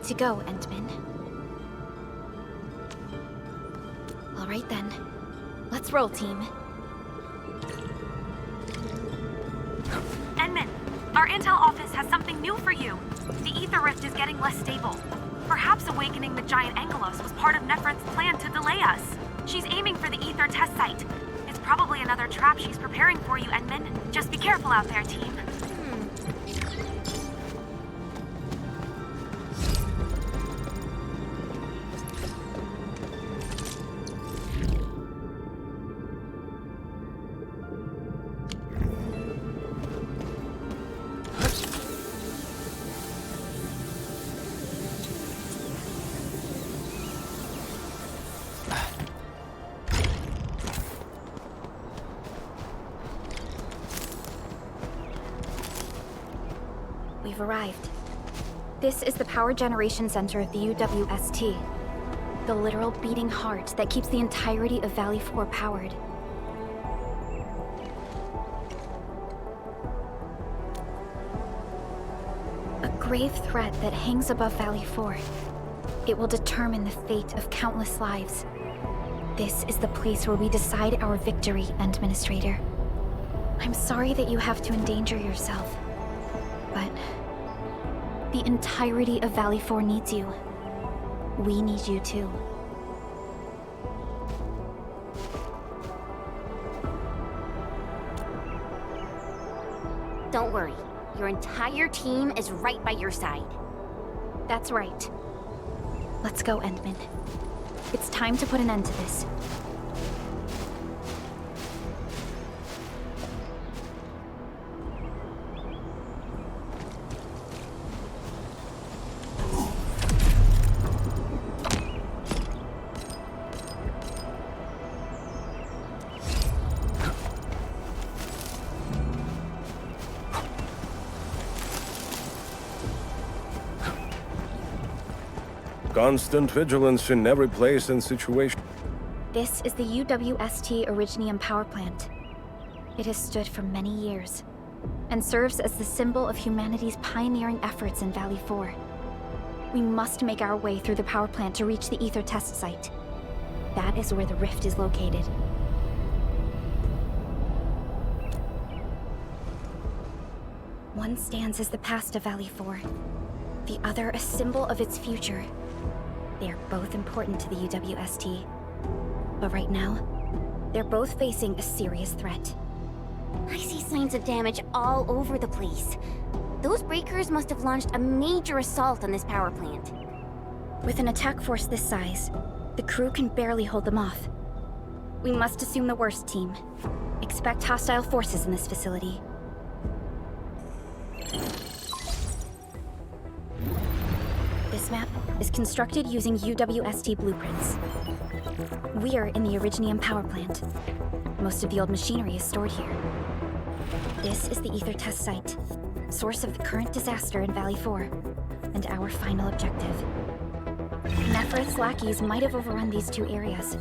to go, Endman. Alright then. Let's roll, team. Endman, our intel office has something new for you. The ether rift is getting less stable. Perhaps awakening the giant Angelos was part of Nephrit's plan to delay us. She's aiming for the ether test site. It's probably another trap she's preparing for you, Endman. Just be careful out there, team. We've arrived. This is the power generation center of the UWST. The literal beating heart that keeps the entirety of Valley 4 powered. A grave threat that hangs above Valley 4. It will determine the fate of countless lives. This is the place where we decide our victory, Administrator. I'm sorry that you have to endanger yourself, but the entirety of Valley 4 needs you. We need you too. Don't worry. Your entire team is right by your side. That's right. Let's go, Endman. It's time to put an end to this. Constant vigilance in every place and situation. This is the UWST Originium Power Plant. It has stood for many years, and serves as the symbol of humanity's pioneering efforts in Valley 4. We must make our way through the power plant to reach the ether test site. That is where the rift is located. One stands as the past of Valley 4, the other a symbol of its future. They are both important to the UWST. But right now, they're both facing a serious threat. I see signs of damage all over the place. Those breakers must have launched a major assault on this power plant. With an attack force this size, the crew can barely hold them off. We must assume the worst, team. Expect hostile forces in this facility. This map is constructed using UWST blueprints. We are in the Originium power plant. Most of the old machinery is stored here. This is the ether test site, source of the current disaster in Valley 4, and our final objective. Nephrit's lackeys might have overrun these two areas.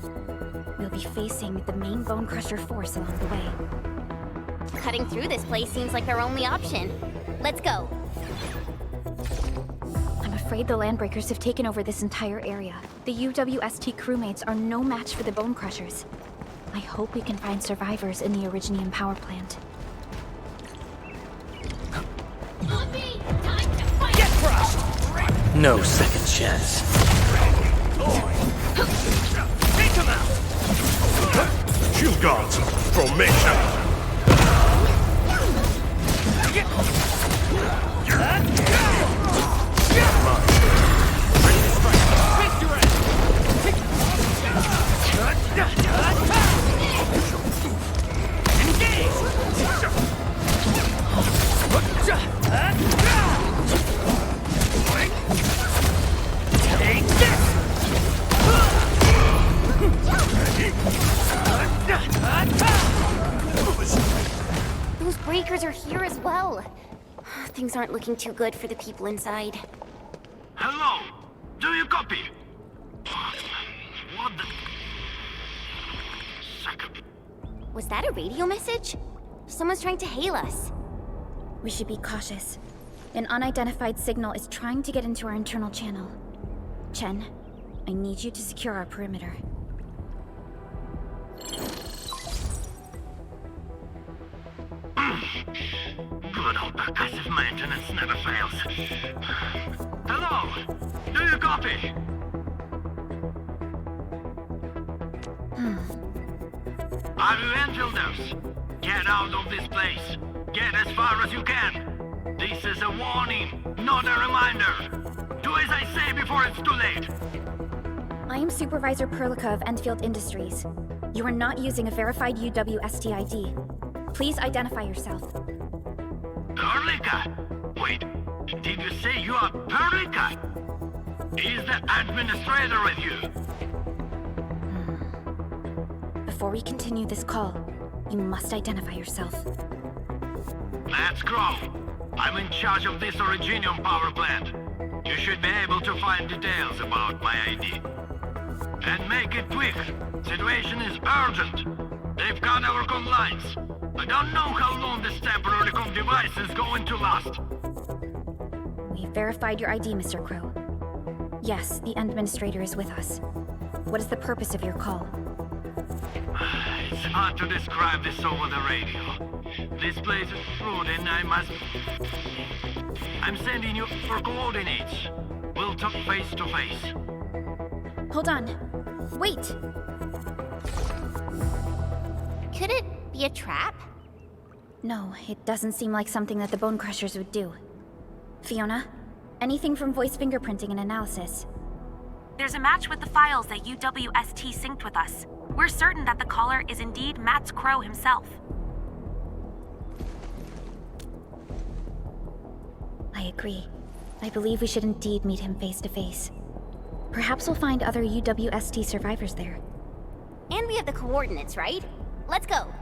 We'll be facing the main Bone Crusher force along the way. Cutting through this place seems like our only option. Let's go. I'm afraid the Landbreakers have taken over this entire area. The UWST crewmates are no match for the Bone Crushers. I hope we can find survivors in the Originium power plant. Get crushed! No second chance. Take him out! Shield guards, formation! Those breakers are here as well. Things aren't looking too good for the people inside. Hello? Do you copy? What the... Second. Was that a radio message? Someone's trying to hail us. We should be cautious. An unidentified signal is trying to get into our internal channel. Chen, I need you to secure our perimeter. Good old percussive maintenance never fails. Hello! Do you copy? Are you Enfielders? Get out of this place. Get as far as you can. This is a warning, not a reminder. Do as I say before it's too late. I am Supervisor Perlica of Endfield Industries. You are not using a verified UWST ID. Please identify yourself. Perlica? Wait, did you say you are Perlica? Is the administrator with you? Before we continue this call, you must identify yourself. Let's go. I'm in charge of this Originium power plant. You should be able to find details about my ID. And make it quick. Situation is urgent. They've cut our comm lines. I don't know how long this temporary comm device is going to last. We verified your ID, Mr. Crow. Yes, the administrator is with us. What is the purpose of your call? It's hard to describe this over the radio. This place is rude and I'm sending you for coordinates. We'll talk face to face. Hold on. Wait! Could it be a trap? No, it doesn't seem like something that the Bone Crushers would do. Fiona, anything from voice fingerprinting and analysis? There's a match with the files that UWST synced with us. We're certain that the caller is indeed Matt Crow himself. I agree. I believe we should indeed meet him face to face. Perhaps we'll find other UWST survivors there. And we have the coordinates, right? Let's go.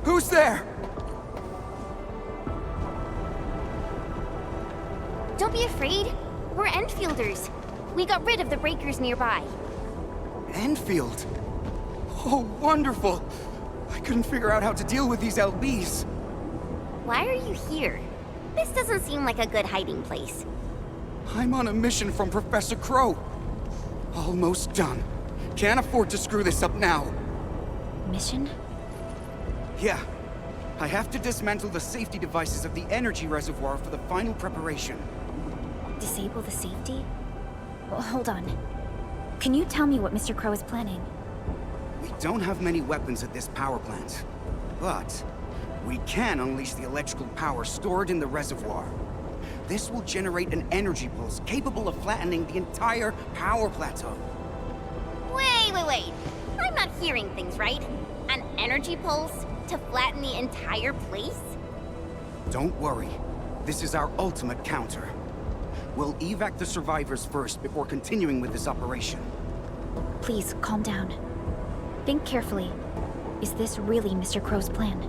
Who's there? Don't be afraid. We're Enfielders. We got rid of the breakers nearby. Enfield? Oh, wonderful! I couldn't figure out how to deal with these LBs. Why are you here? This doesn't seem like a good hiding place. I'm on a mission from Professor Crow. Almost done. Can't afford to screw this up now. Mission? Yeah. I have to dismantle the safety devices of the energy reservoir for the final preparation. Disable the safety? Well, hold on. Can you tell me what Mr. Crow is planning? We don't have many weapons at this power plant, but we can unleash the electrical power stored in the reservoir. This will generate an energy pulse capable of flattening the entire power plateau. Wait. I'm not hearing things right. An energy pulse to flatten the entire place? Don't worry. This is our ultimate counter. We'll evac the survivors first before continuing with this operation. Please, calm down. Think carefully. Is this really Mr. Crow's plan?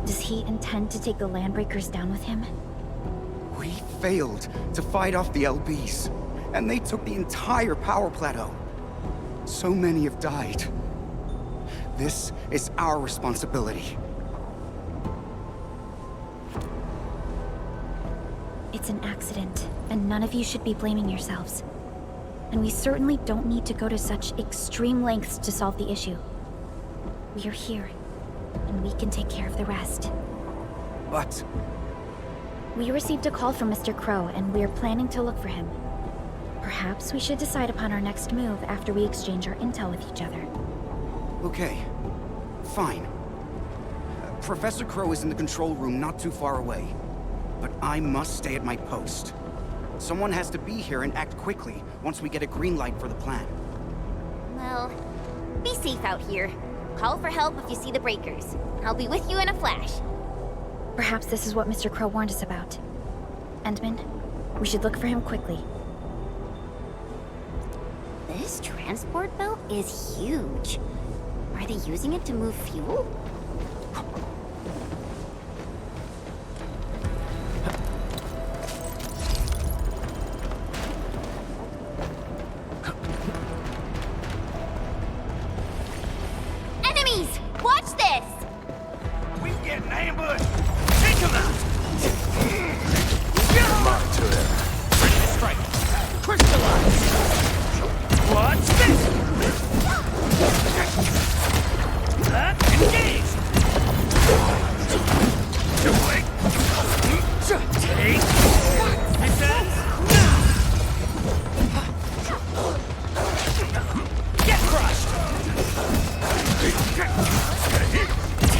Does he intend to take the Landbreakers down with him? We failed to fight off the LBs, and they took the entire power plateau. So many have died. This is our responsibility. It's an accident, and none of you should be blaming yourselves. And we certainly don't need to go to such extreme lengths to solve the issue. We are here, and we can take care of the rest. But We received a call from Mr. Crow, and we are planning to look for him. Perhaps we should decide upon our next move after we exchange our intel with each other. okay, fine. Professor Crow is in the control room not too far away. But I must stay at my post. Someone has to be here and act quickly once we get a green light for the plan. Well, be safe out here. Call for help if you see the breakers. I'll be with you in a flash. Perhaps this is what Mr. Crow warned us about. Endman, we should look for him quickly. This transport belt is huge. Are they using it to move fuel? Take him out! My turn. Ready to strike. Crystallize! What's this? Engage! Wait. Take defense now! Get crushed!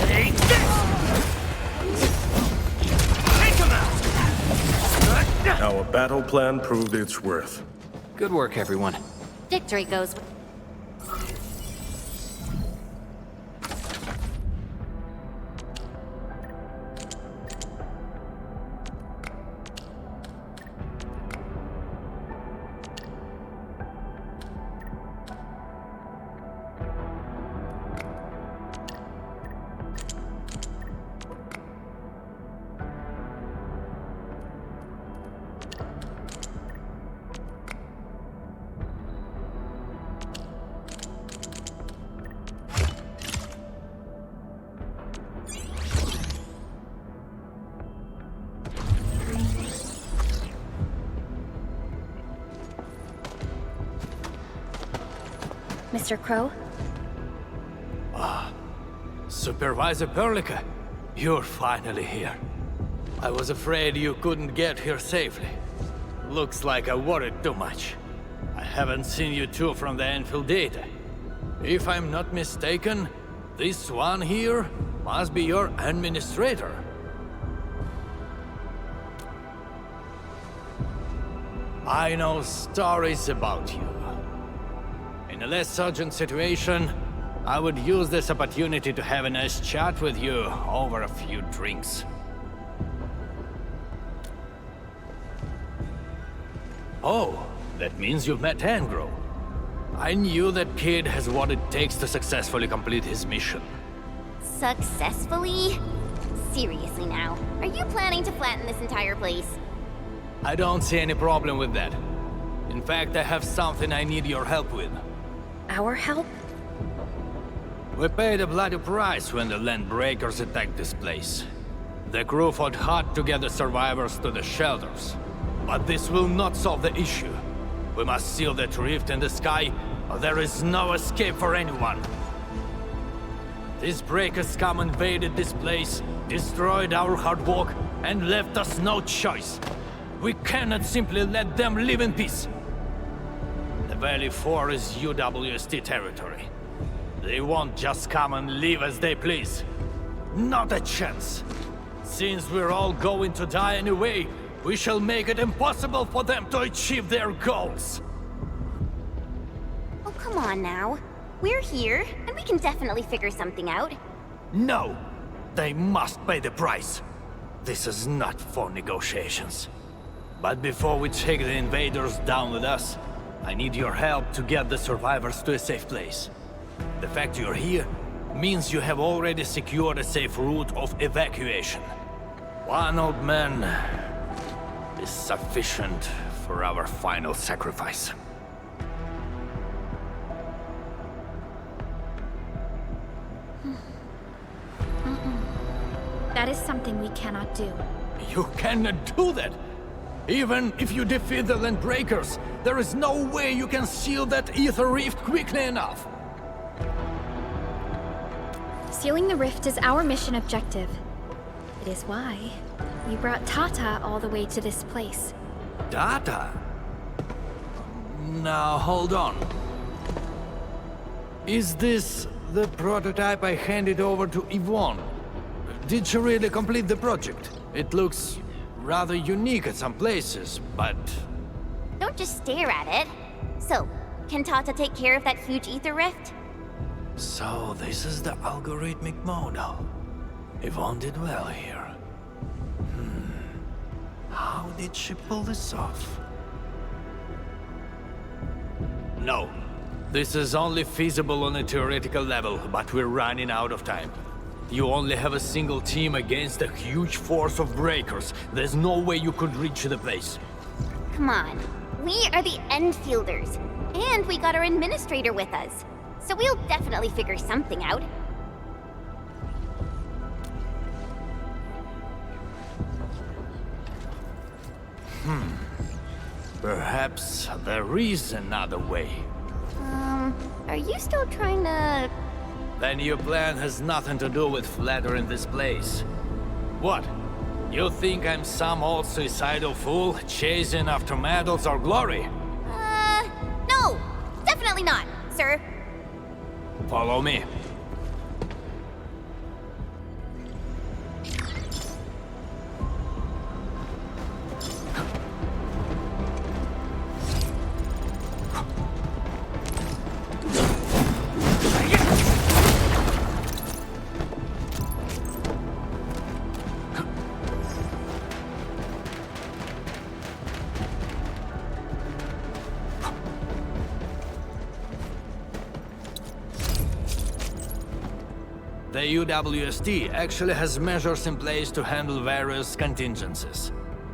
Take this! Take him out! Our battle plan proved its worth. Good work, everyone. Victory goes. Mr. Crow? Supervisor Perlica, you're finally here. I was afraid you couldn't get here safely. Looks like I worried too much. I haven't seen you two from the Endfield data. If I'm not mistaken, this one here must be your administrator. I know stories about you. In a less urgent situation, I would use this opportunity to have a nice chat with you over a few drinks. Oh, that means you've met Angro. I knew that kid has what it takes to successfully complete his mission. Successfully? Seriously now, are you planning to flatten this entire place? I don't see any problem with that. In fact, I have something I need your help with. Our help? We paid a bloody price when the Landbreakers attacked this place. The crew fought hard to get the survivors to the shelters. But this will not solve the issue. We must seal that rift in the sky, or there is no escape for anyone. These breakers scum invaded this place, destroyed our hard work, and left us no choice. We cannot simply let them live in peace. The Valley 4 is UWST territory. They won't just come and leave as they please. Not a chance. Since we're all going to die anyway, we shall make it impossible for them to achieve their goals. Oh, come on now. We're here, and we can definitely figure something out. No! They must pay the price. This is not for negotiations. But before we take the invaders down with us, I need your help to get the survivors to a safe place. The fact you're here means you have already secured a safe route of evacuation. One old man is sufficient for our final sacrifice. That is something we cannot do. You cannot do that! Even if you defeat the Landbreakers, there is no way you can seal that ether rift quickly enough! Sealing the rift is our mission objective. It is why we brought Tata all the way to this place. Data? Now, hold on. Is this the prototype I handed over to Yvonne? Did she really complete the project? It looks rather unique at some places, but... Don't just stare at it. So, can Tata take care of that huge ether rift? So, this is the algorithmic model. Yvonne did well here. How did she pull this off? No. This is only feasible on a theoretical level, but we're running out of time. You only have a single team against a huge force of breakers. There's no way you could reach the place. Come on. We are the Endfielders. And we got our administrator with us. So we'll definitely figure something out. Perhaps there is another way. Are you still trying to... Then your plan has nothing to do with flattering this place. What? You think I'm some old suicidal fool chasing after medals or glory? No! Definitely not, sir. Follow me. The UWST actually has measures in place to handle various contingencies.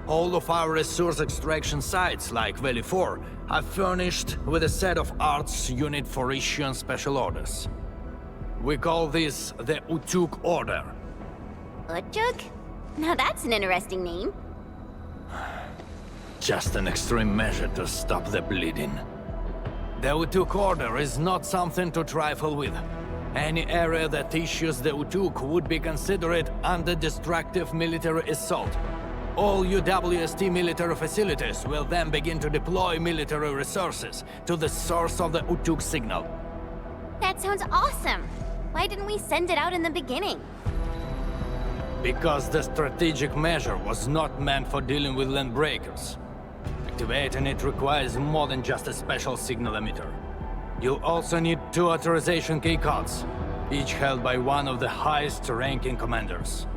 All of our resource extraction sites, like Valley 4, are furnished with a set of arts unit for issuing special orders. We call this the Utuk Order. Utuk? Now that's an interesting name. Just an extreme measure to stop the bleeding. The Utuk Order is not something to trifle with. Any area that issues the Utuk would be considered under destructive military assault. All UWST military facilities will then begin to deploy military resources to the source of the Utuk signal. That sounds awesome. Why didn't we send it out in the beginning? Because the strategic measure was not meant for dealing with land breakers. Activating it requires more than just a special signal emitter. You'll also need 2 authorization keycards, each held by one of the highest-ranking commanders.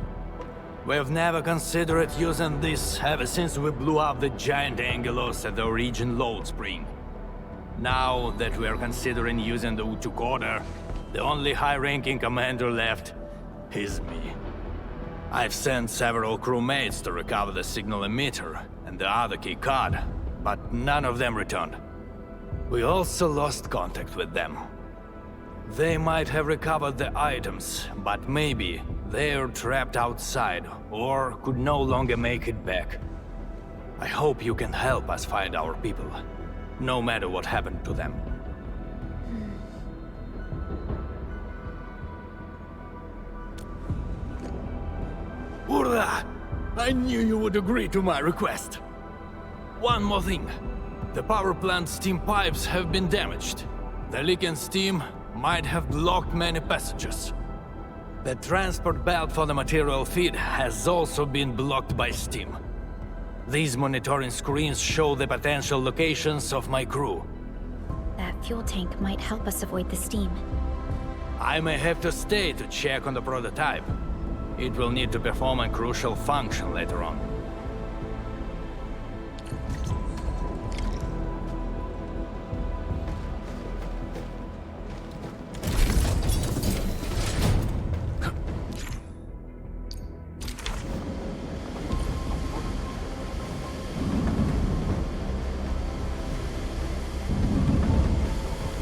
We've never considered using this ever since we blew up the giant Angelos at the Origin load spring. Now that we are considering using the Utuk Order, the only high-ranking commander left is me. I've sent several crewmates to recover the signal emitter and the other keycard, but none of them returned. We also lost contact with them. They might have recovered the items, but maybe they're trapped outside or could no longer make it back. I hope you can help us find our people, no matter what happened to them. Hurrah! I knew you would agree to my request. One more thing. The power plant steam pipes have been damaged. The leaking steam might have blocked many passages. The transport belt for the material feed has also been blocked by steam. These monitoring screens show the potential locations of my crew. That fuel tank might help us avoid the steam. I may have to stay to check on the prototype. It will need to perform a crucial function later on.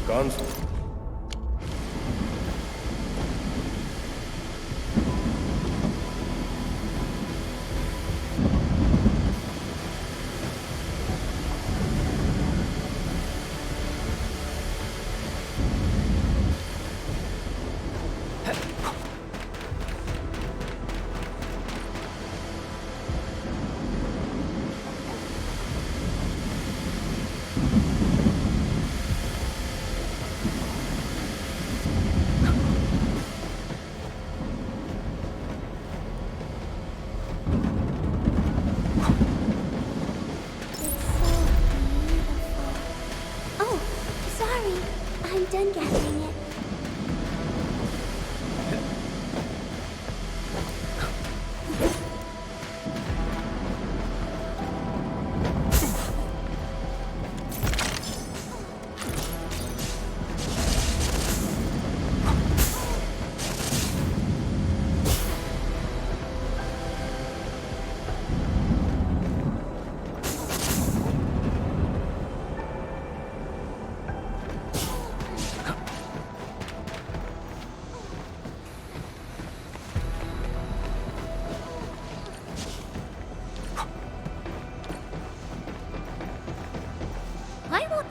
Console. I'm done gathering it.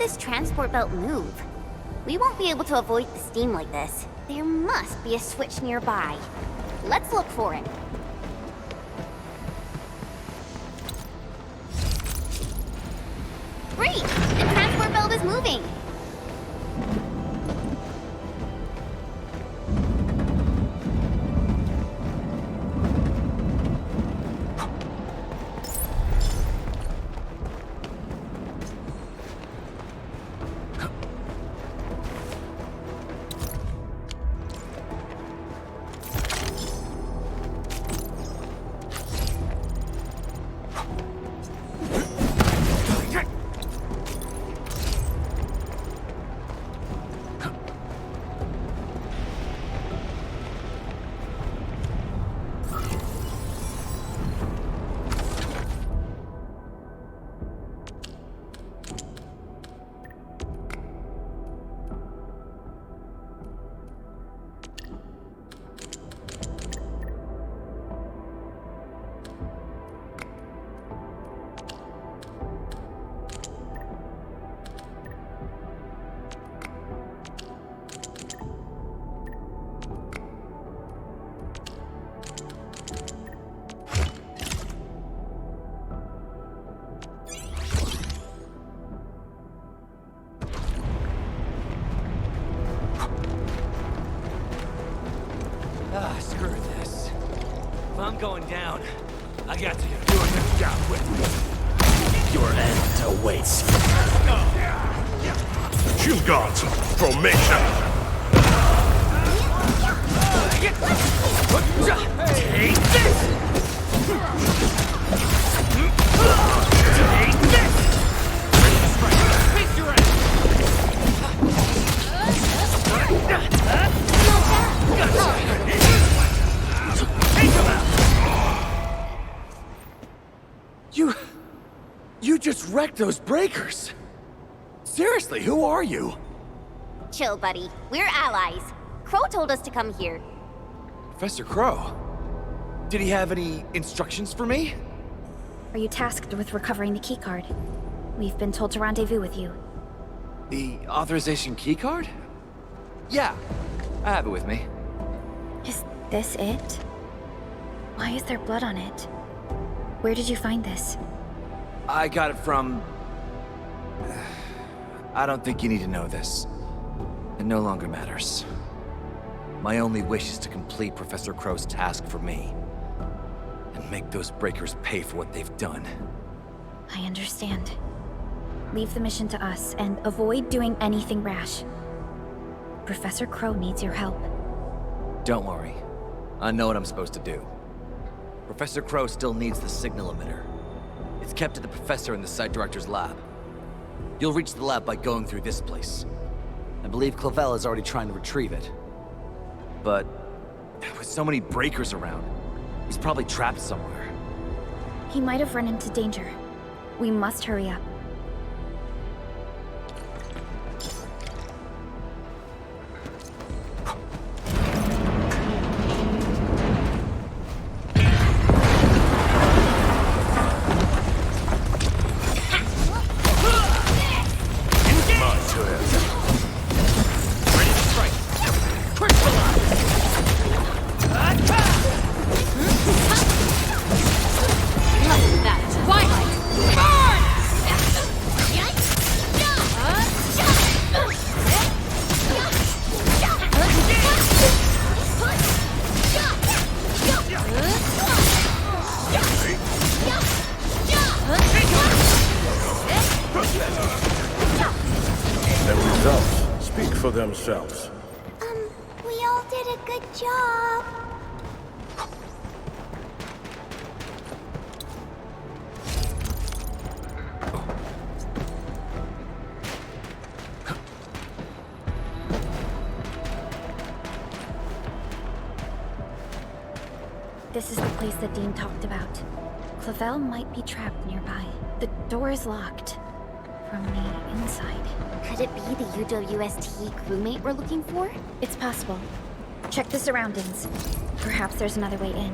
this transport belt move? We won't be able to avoid the steam like this. There must be a switch nearby. Let's look for it. Great! The transport belt is moving! Screw this. If I'm going down, I got to do this job with me. Your end awaits. Shield guards, formation! Take this! Take this! Face your ass! Take him out! You just wrecked those breakers! Seriously, who are you? Chill, buddy. We're allies. Crow told us to come here. Professor Crow? Did he have any instructions for me? Are you tasked with recovering the keycard? We've been told to rendezvous with you. The authorization keycard? Yeah, I have it with me. Is this it? Why is there blood on it? Where did you find this? I got it from... I don't think you need to know this. It no longer matters. My only wish is to complete Professor Crow's task for me. And make those breakers pay for what they've done. I understand. Leave the mission to us, and avoid doing anything rash. Professor Crow needs your help. Don't worry. I know what I'm supposed to do. Professor Crow still needs the signal emitter. It's kept at the professor in the site director's lab. You'll reach the lab by going through this place. I believe Clavel is already trying to retrieve it. But with so many breakers around, he's probably trapped somewhere. He might have run into danger. We must hurry up. Themselves. We all did a good job. This is the place that Dean talked about. Clavel might be trapped nearby. The door is locked from the inside. Could it be the UWST crewmate we're looking for? It's possible. Check the surroundings. Perhaps there's another way in.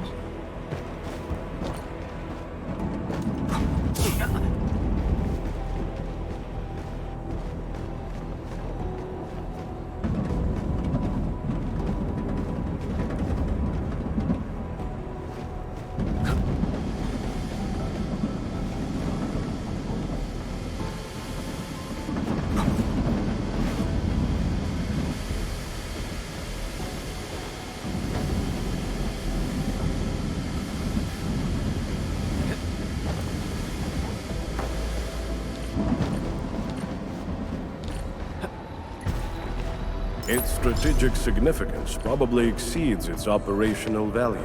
Its strategic significance probably exceeds its operational value.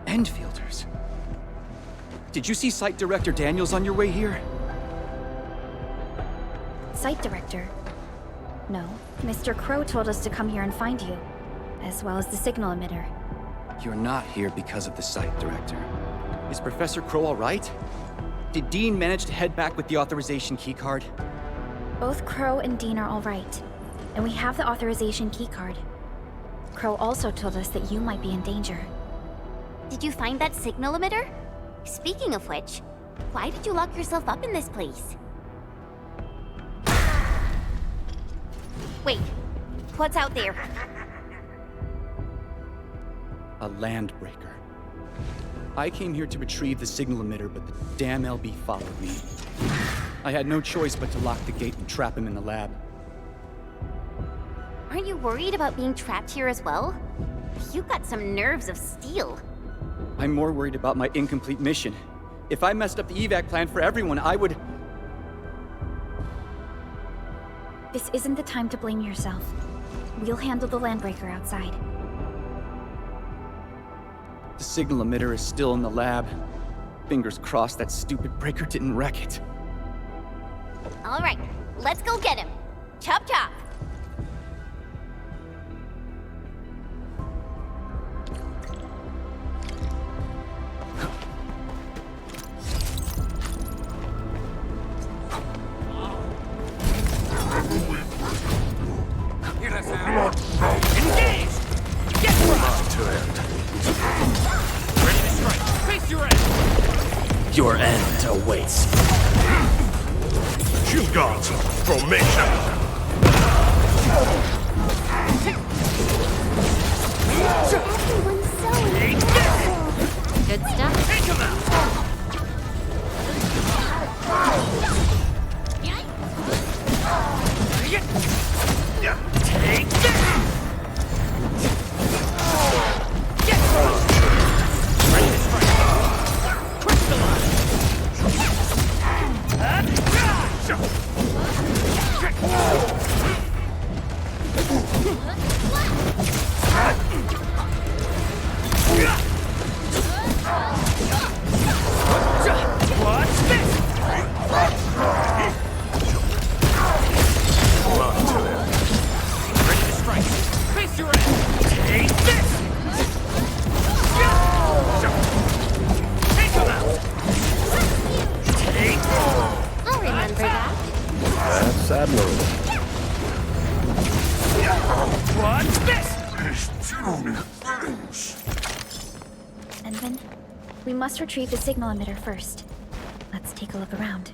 Endfielders. Did you see Site Director Daniels on your way here? Site director? No. Mr. Crow told us to come here and find you, as well as the signal emitter. You're not here because of the Site Director. Is Professor Crow all right? Did Dean manage to head back with the authorization keycard? Both Crow and Dean are all right, and we have the authorization keycard. Crow also told us that you might be in danger. Did you find that signal emitter? Speaking of which, why did you lock yourself up in this place? Wait, what's out there? A landbreaker. I came here to retrieve the signal emitter, but the damn LB followed me. I had no choice but to lock the gate and trap him in the lab. Aren't you worried about being trapped here as well? You've got some nerves of steel. I'm more worried about my incomplete mission. If I messed up the evac plan for everyone, I would... This isn't the time to blame yourself. We'll handle the landbreaker outside. The signal emitter is still in the lab. Fingers crossed that stupid breaker didn't wreck it. All right, let's go get him. Chop chop. Your end awaits. You've got formation. Everyone's so incredible. Good stuff. Take him out. Take this. I'll remember that. That's admirable. What's this? And then, we must retrieve the signal emitter first. Let's take a look around.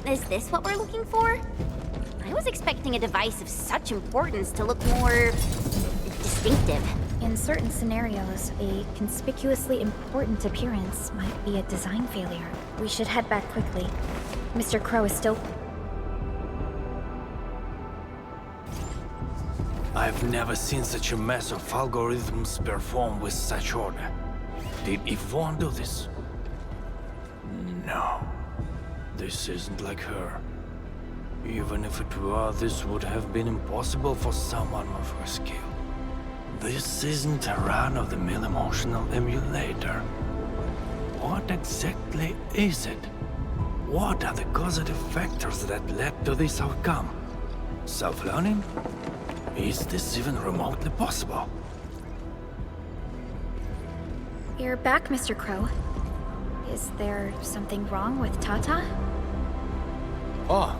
Is this what we're looking for? I was expecting a device of such importance to look more... distinctive. In certain scenarios, a conspicuously important appearance might be a design failure. We should head back quickly. Mr. Crow is still... I've never seen such a mess of algorithms perform with such order. Did Yvonne do this? No. This isn't like her. Even if it were, this would have been impossible for someone of her skill. This isn't a run-of-the-mill emotional emulator. What exactly is it? What are the causative factors that led to this outcome? Self-learning? Is this even remotely possible? You're back, Mr. Crow. Is there something wrong with Tata? Oh,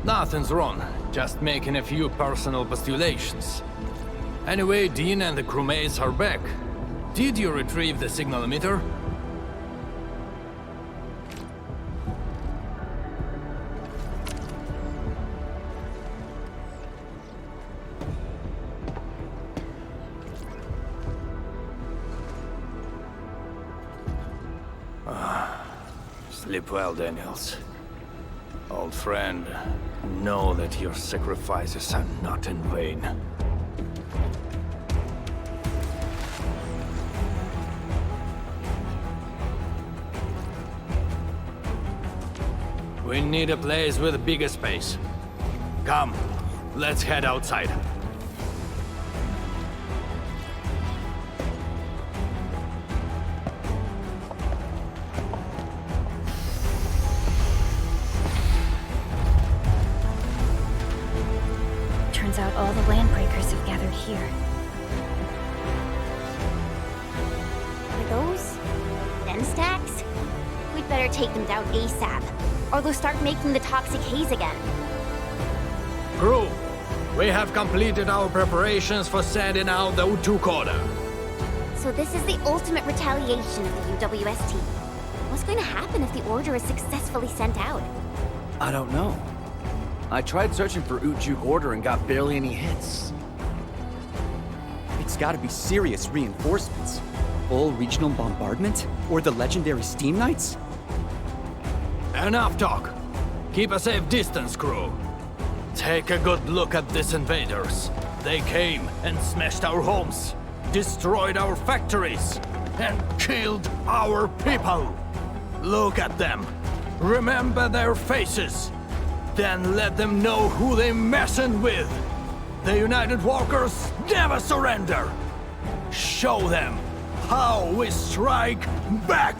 nothing's wrong. Just making a few personal postulations. Anyway, Dean and the crewmates are back. Did you retrieve the signal emitter? Sleep well, Daniels. Old friend, know that your sacrifices are not in vain. We need a place with a bigger space. Come, let's head outside. Turns out all the landbreakers have gathered here. Are those den stacks? We'd better take them down ASAP, or they'll start making the toxic haze again. Crew, we have completed our preparations for sending out the U2 coder. So this is the ultimate retaliation of the UWST. What's going to happen if the order is successfully sent out? I don't know. I tried searching for Ujuk order and got barely any hits. It's gotta be serious reinforcements. Full regional bombardment? Or the legendary Steam Knights? Enough talk. Keep a safe distance, crew. Take a good look at these invaders. They came and smashed our homes, destroyed our factories, and killed our people. Look at them. Remember their faces. Then let them know who they're messing with. The United Walkers never surrender. Show them how we strike back.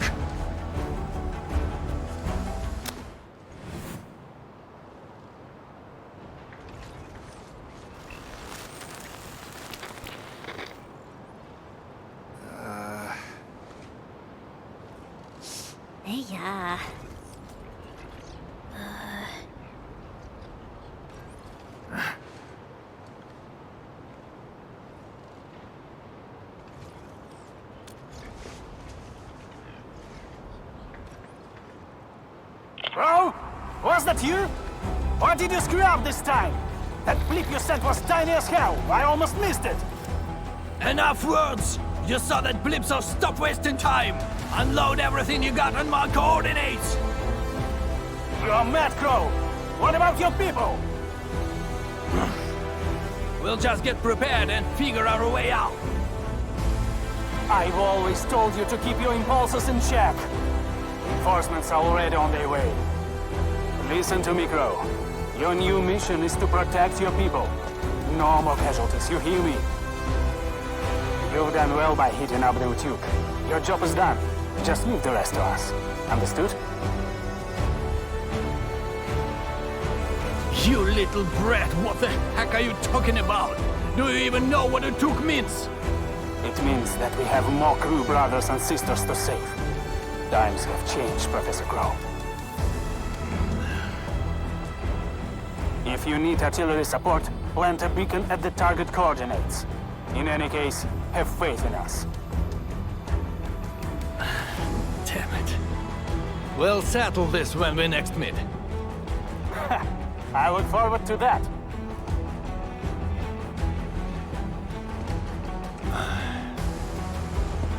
Yeah. Bro? Was that you? Or did you screw up this time? That blip you sent was tiny as hell. I almost missed it. Enough words! You saw that blip, so stop wasting time! Unload everything you got on my coordinates! You're mad, Crow. What about your people? We'll just get prepared and figure our way out. I've always told you to keep your impulses in check. Reinforcements are already on their way. Listen to me, Crow. Your new mission is to protect your people. No more casualties, you hear me? You've done well by hitting up the Utuk. Your job is done. Just leave the rest to us. Understood? You little brat, what the heck are you talking about? Do you even know what Utuk means? It means that we have more crew brothers and sisters to save. Times have changed, Professor Crow. If you need artillery support, plant a beacon at the target coordinates. In any case, have faith in us. Damn it. We'll settle this when we next meet. I look forward to that.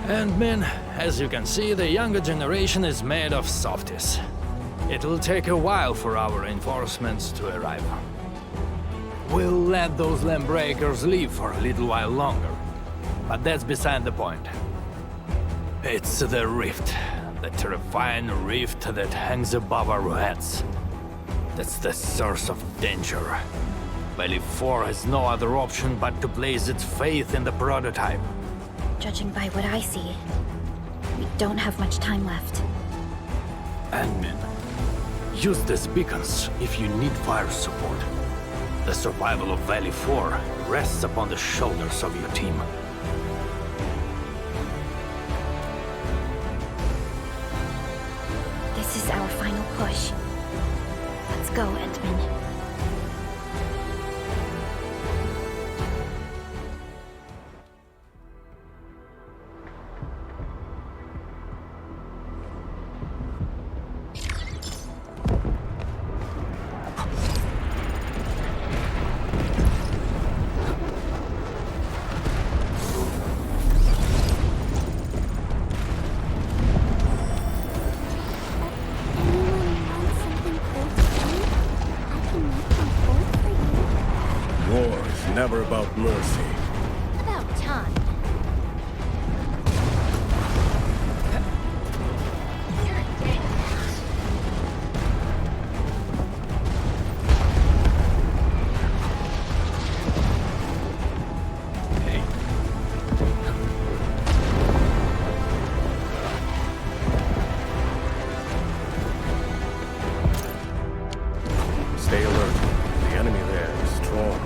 And men, as you can see, the younger generation is made of softies. It'll take a while for our reinforcements to arrive. We'll let those landbreakers live for a little while longer. But that's beside the point. It's the rift. The terrifying rift that hangs above our heads. That's the source of danger. Valley 4 has no other option but to place its faith in the prototype. Judging by what I see, we don't have much time left. Admin, use these beacons if you need fire support. The survival of Valley 4 rests upon the shoulders of your team. This is our final push. Let's go, Endman. War is never about mercy. About time. Stay alert. The enemy there is strong.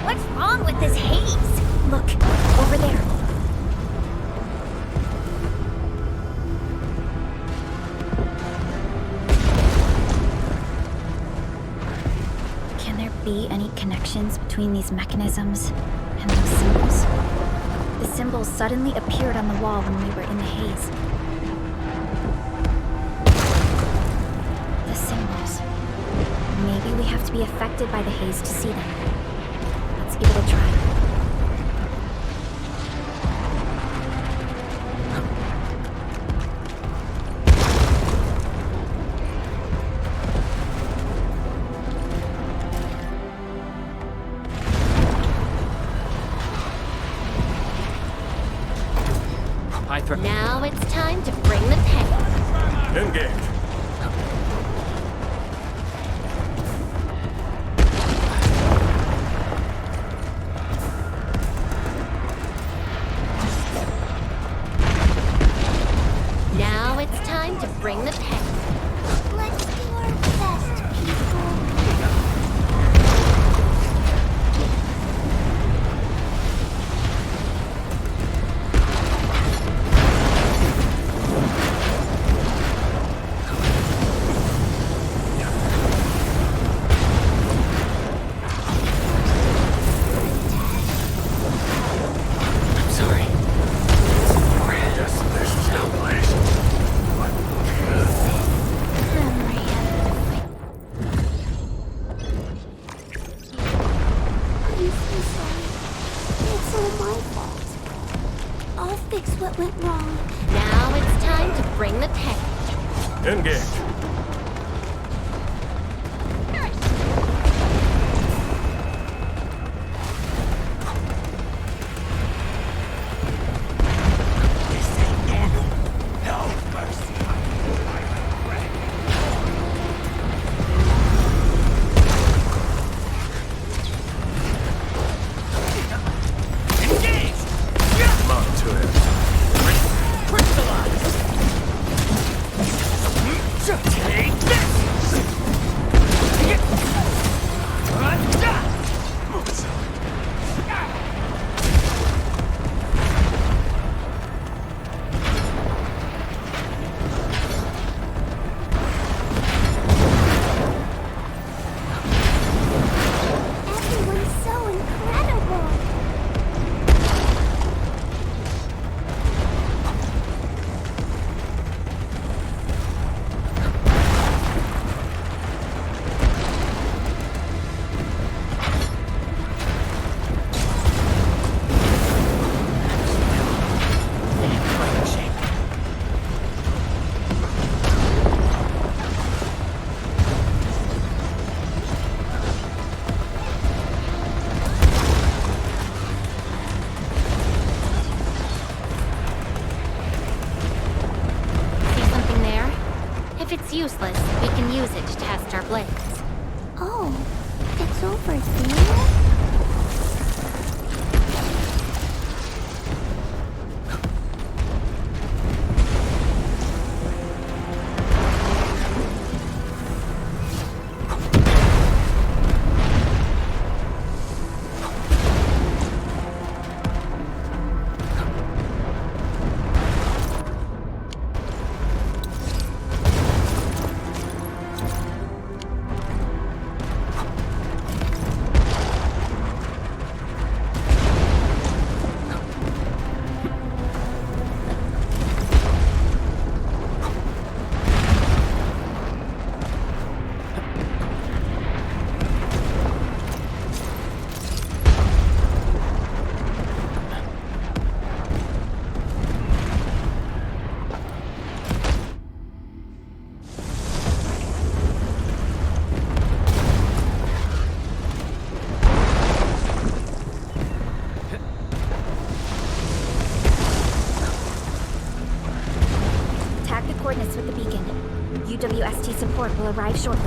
What's wrong with this haze? Look, over there. Can there be any connections between these mechanisms and those symbols? The symbols suddenly appeared on the wall when we were in the haze. The symbols. Maybe we have to be affected by the haze to see them. Let's give it a try. High threat. Now it's time to bring the pain. Engage. Now it's time to bring the pain. Let's do our best, people. I'm sorry. Destination's now blazed. I'm so sorry. It's all my fault. I'll fix what went wrong. Now it's time to bring the pain. Engage. Mount to it. Take this! Everyone's so incredible. See something there? If it's useless, we can use it to test our blades. Oh, it's over there? us with the beacon. UWST support will arrive shortly.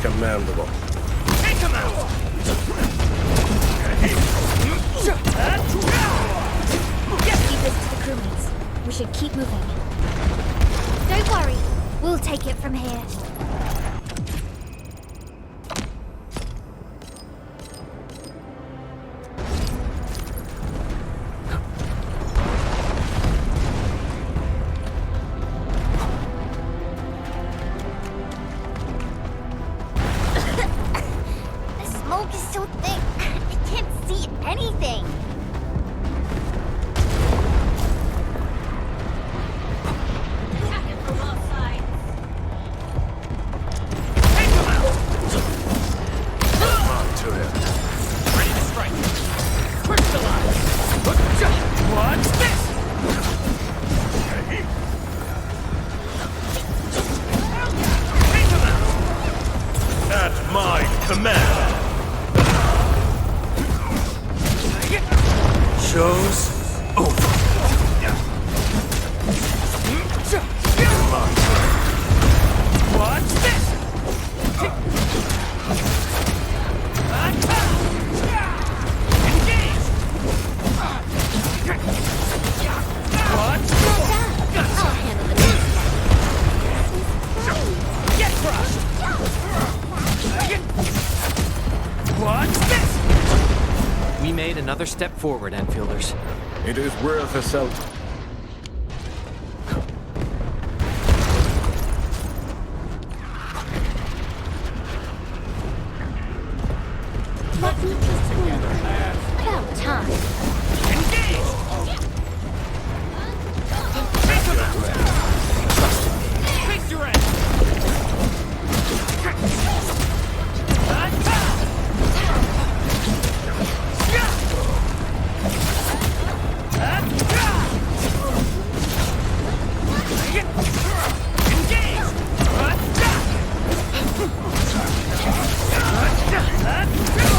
Commendable. Take him out! Keep this to the crewmates. We should keep moving. Don't worry. We'll take it from here. The smoke is so thick, I can't see anything. Show's over. What's this? Engage! What's I'll handle the next one. Get crushed! What's this? We made another step forward, Enfielders. It is worth a salute. Let me just win. About time. Engage! Take him out! Face your end!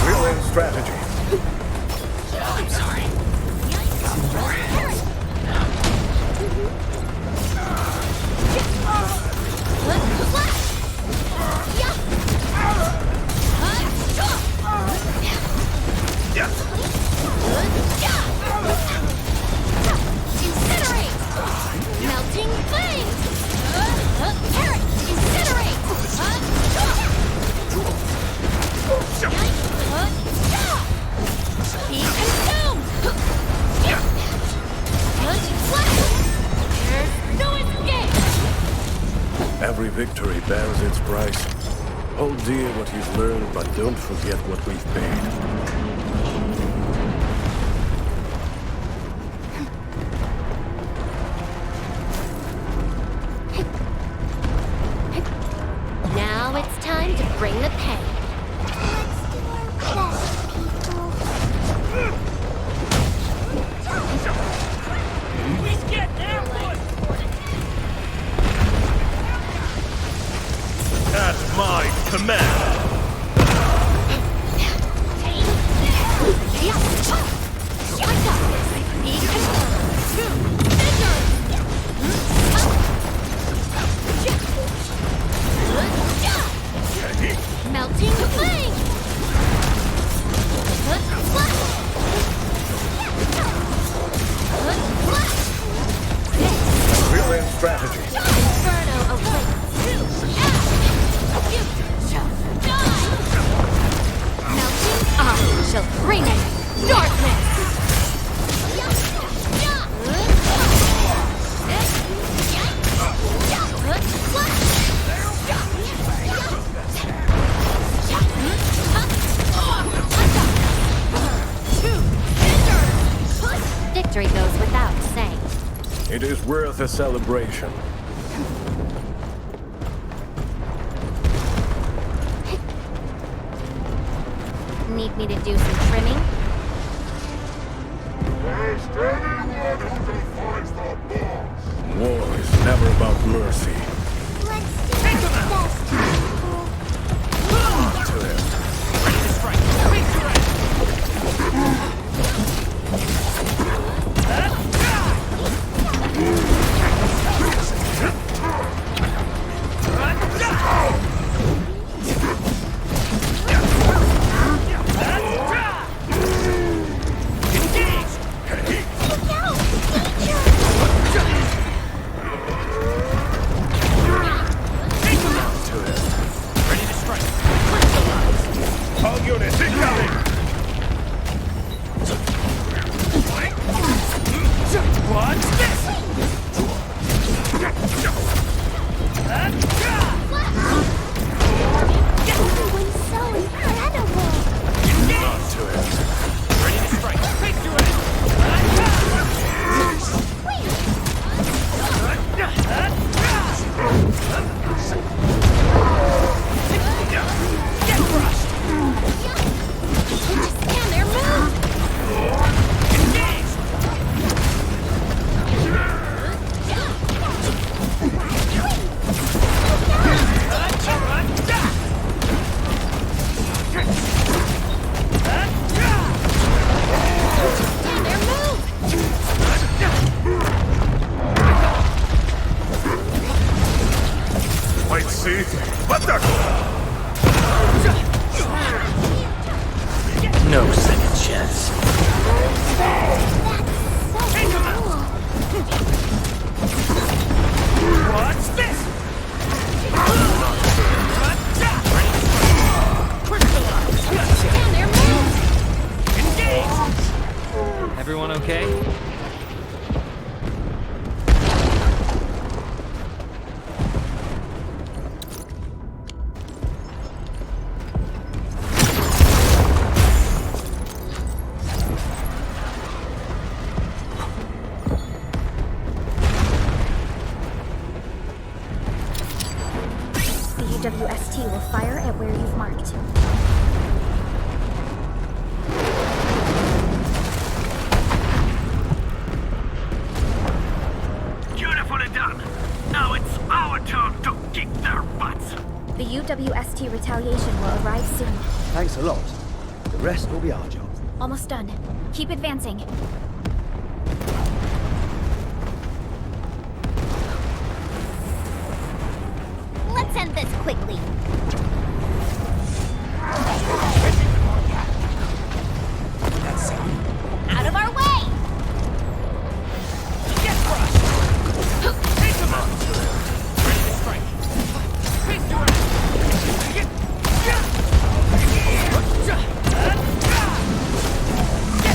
Brilliant strategy. I'm sorry. Incinerate! Melting flame! Carrot! Incinerate! Be consumed! There's no escape! Every victory bears its price. Hold dear what you've learned, but don't forget what we've paid. Now it's time to bring the pain. Let's do our best, people. Please get airborne! At my command. Melting is worth a celebration. Need me to do some trimming? War is never about mercy. Let's do this best. To him. All units incoming! What's this? Everyone's so incredible. Not to him. Ready to strike. Face to it. Get crushed. Just stand there, move. Engaged. Stand there, move. Wait, see? What the? No second chance. What's this? Stand there, move. Engaged. Everyone okay? The UWST will fire at where you've marked. Beautifully done. Now it's our turn to kick their butts. The UWST retaliation will arrive soon. Thanks a lot. The rest will be our job. Almost done. Keep advancing. Let's end this quickly. Out of our way! Get crushed. Take him out. Ready to strike. Face to it. Get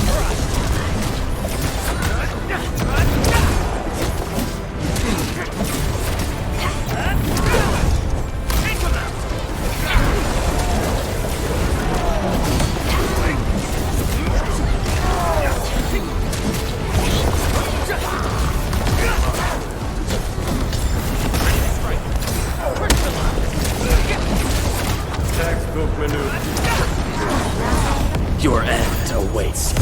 crushed. Take him out. Textbook maneuver. Your end awaits.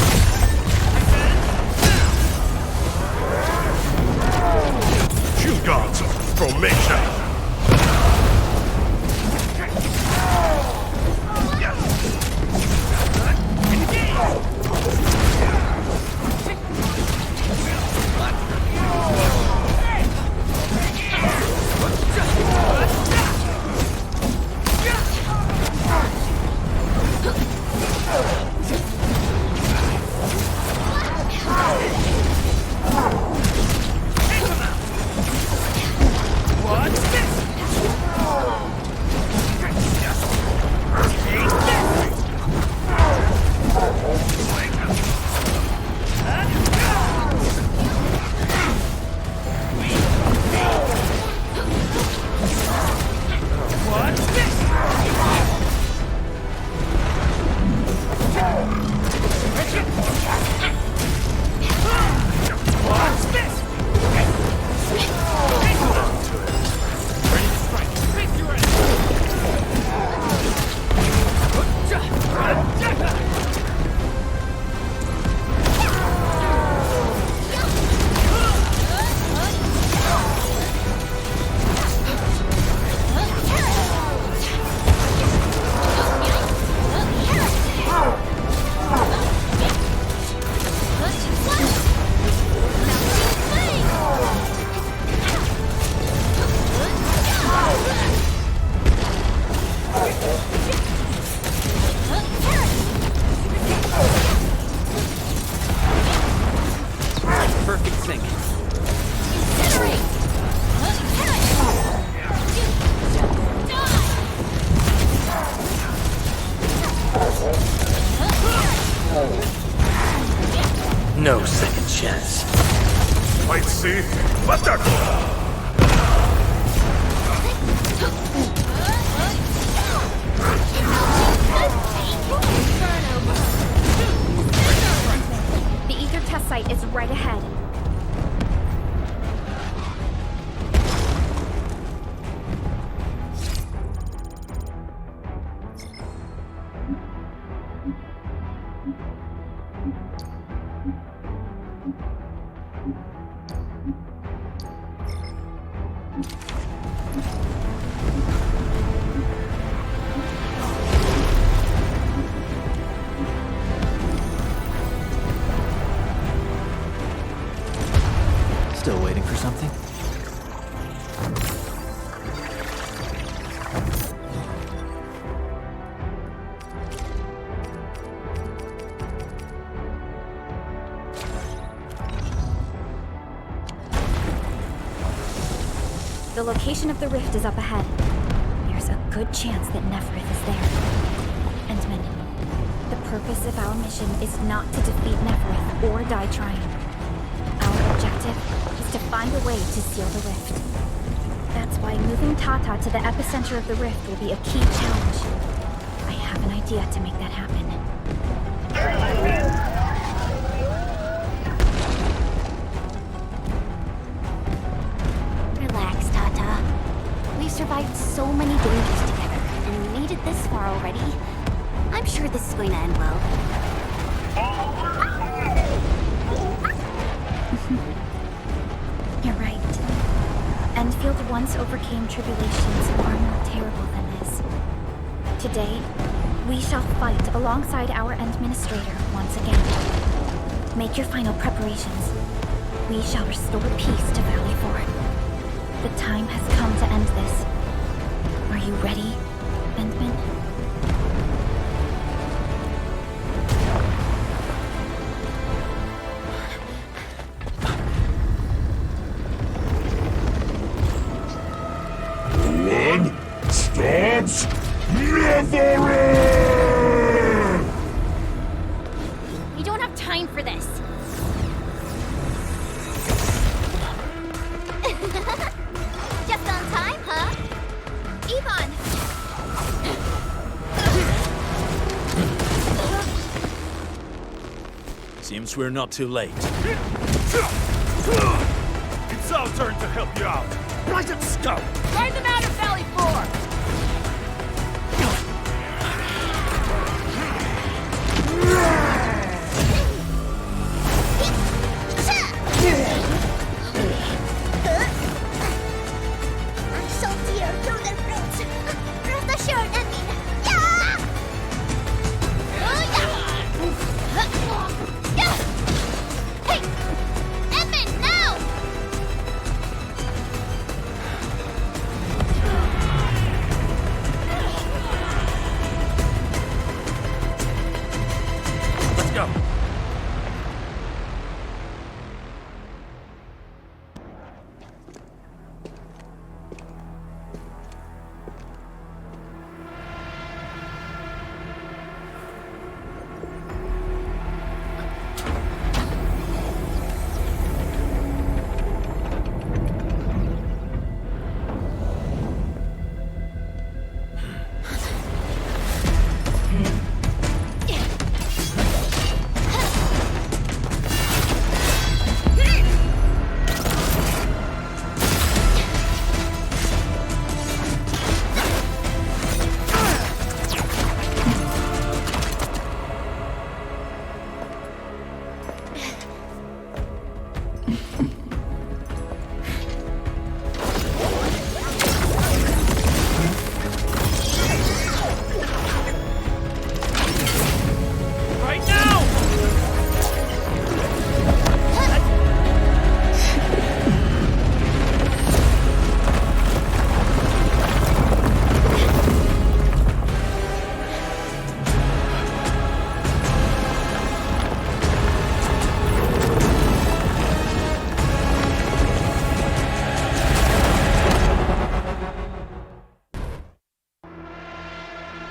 Shield guards, formation. What's this? Take this! see? What the... The ether test site is right ahead. Still waiting for something? The location of the rift is up ahead. There's a good chance that Neferith is there. Endman, the purpose of our mission is not to defeat Neferith or die trying. Our objective is to find a way to seal the rift. That's why moving Tata to the epicenter of the rift will be a key challenge. I have an idea to make that happen. Relax, Tata. We've survived so many dangers together and made it this far already. I'm sure this is going to end well. You're right. Endfield once overcame tribulations far more terrible than this. Today, we shall fight alongside our Administrator once again. Make your final preparations. We shall restore peace to Valley 4. The time has come to end this. Are you ready, Endman? One stops never! We don't have time for this. Just on time, huh? Ivan! Seems we're not too late. It's our turn to help you out. Right at scope! Find them out of Valley 4! So dear to the fruits. Rest assured, Emmy. Yeah! Hey! Edmund, now! Let's go! Right now!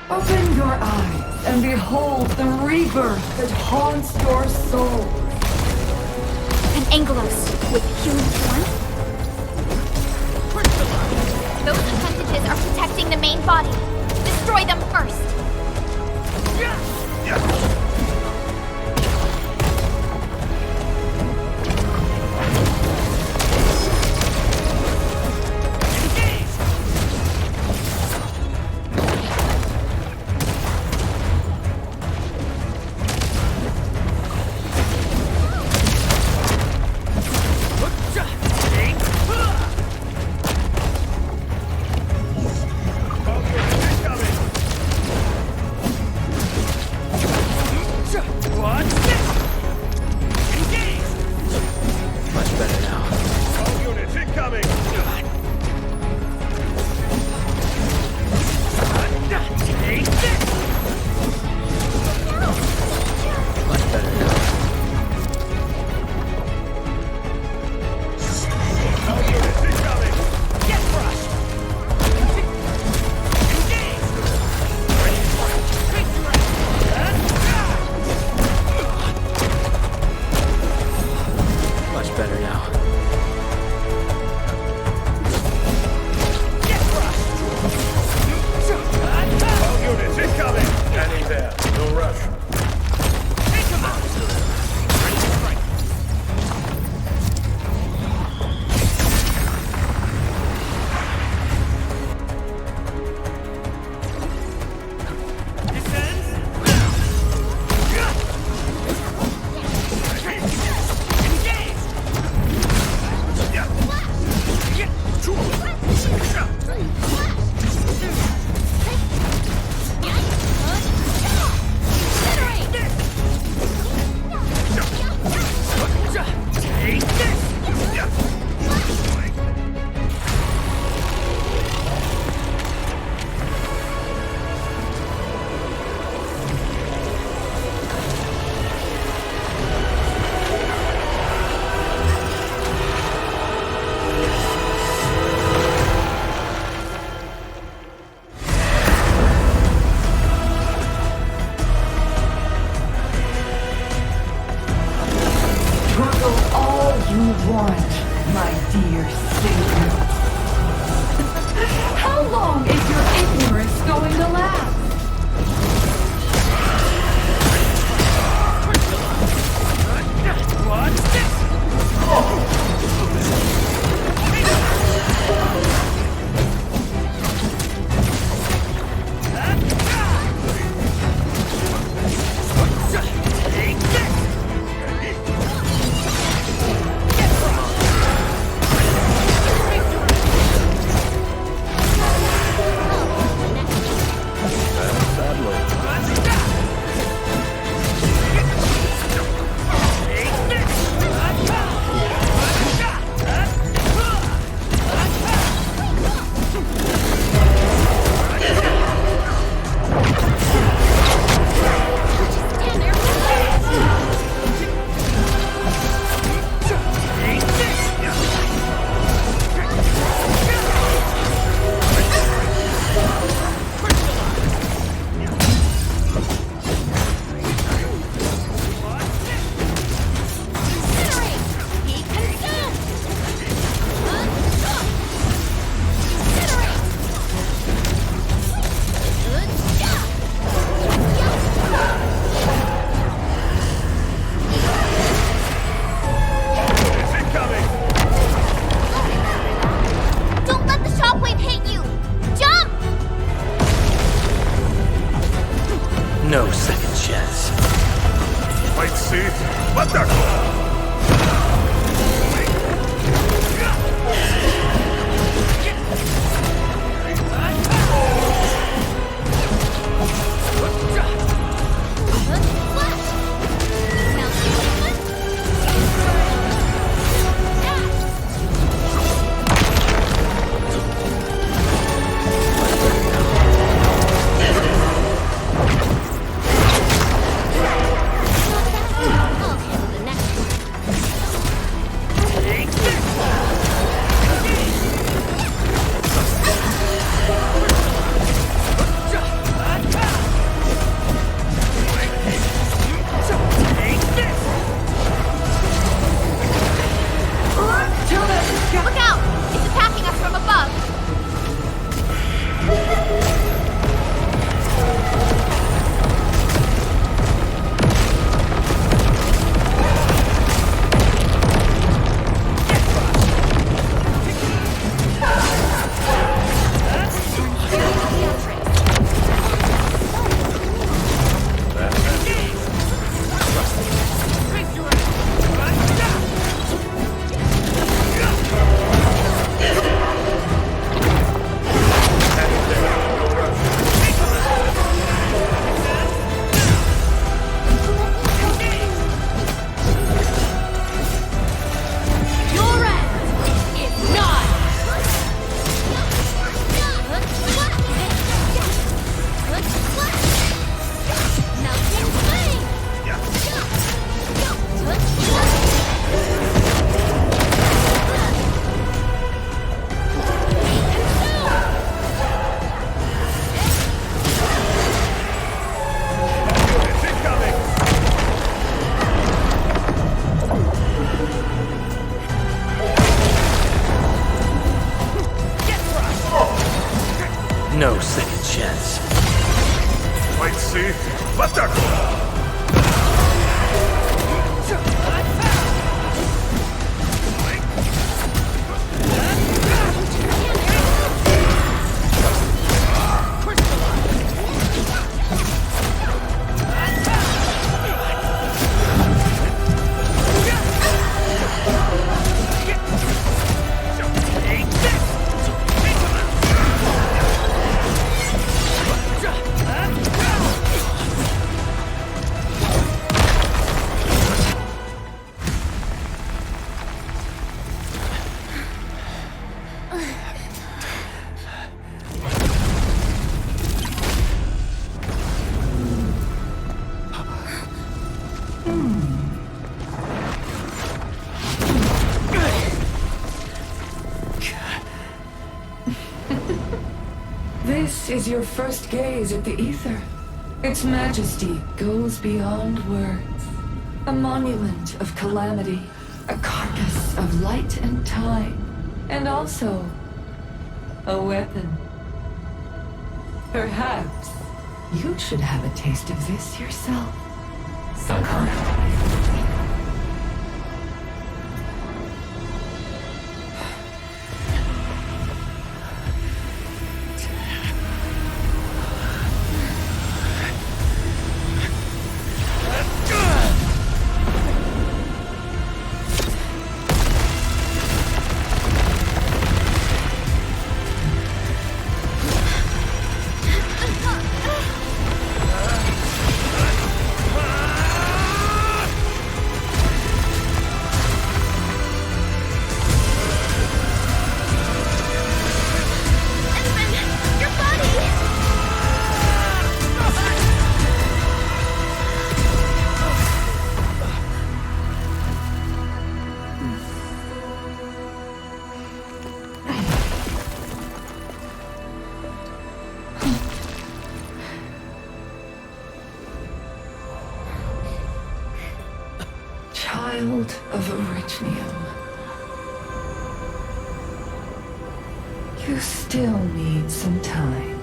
Open your eyes and behold the rebirth that haunts your soul. An Angelos with human form? Those appendages are protecting the main body. Destroy them first. No second chance. Wait, see? Let that go! This is your first gaze at the ether. Its majesty goes beyond words. A monument of calamity, a carcass of light and time, and also a weapon. Perhaps you should have a taste of this yourself, Sakana. Child of Arknights. You still need some time.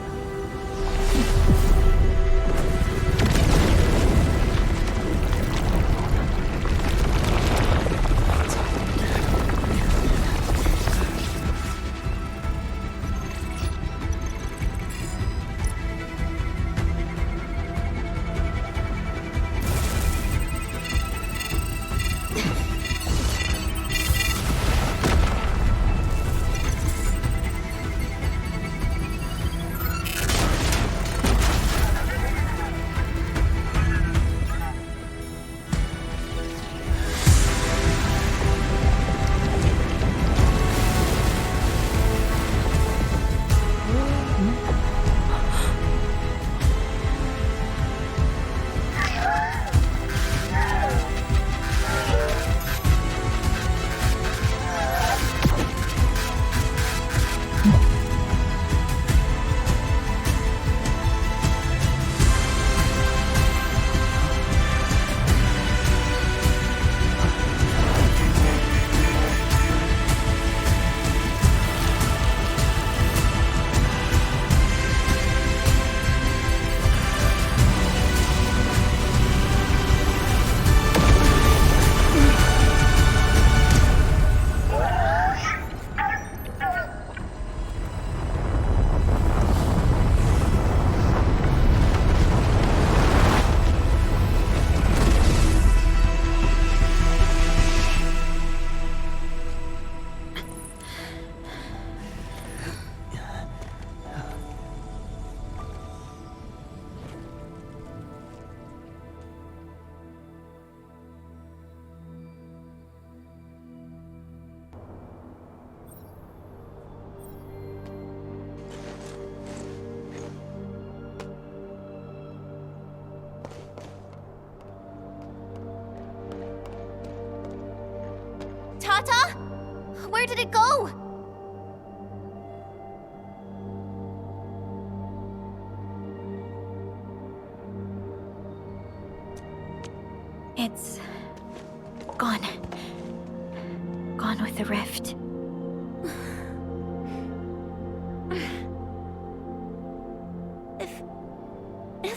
Tata? Where did it go? It's gone. Gone with the rift.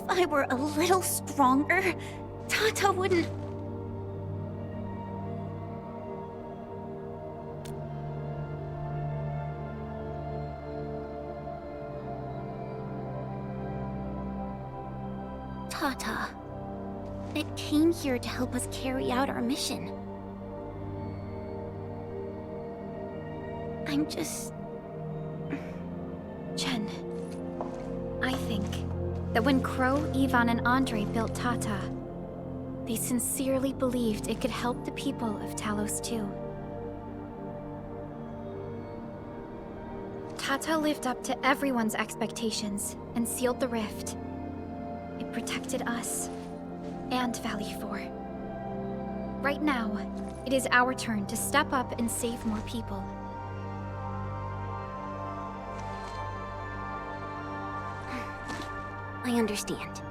I were a little stronger, Tata wouldn't... Tata, it came here to help us carry out our mission. I'm just... Chen, I think that when Crow, Ivan, and Andre built Tata, they sincerely believed it could help the people of Talos too. Tata lived up to everyone's expectations and sealed the rift. It protected us and Valley 4. Right now, it is our turn to step up and save more people. I understand.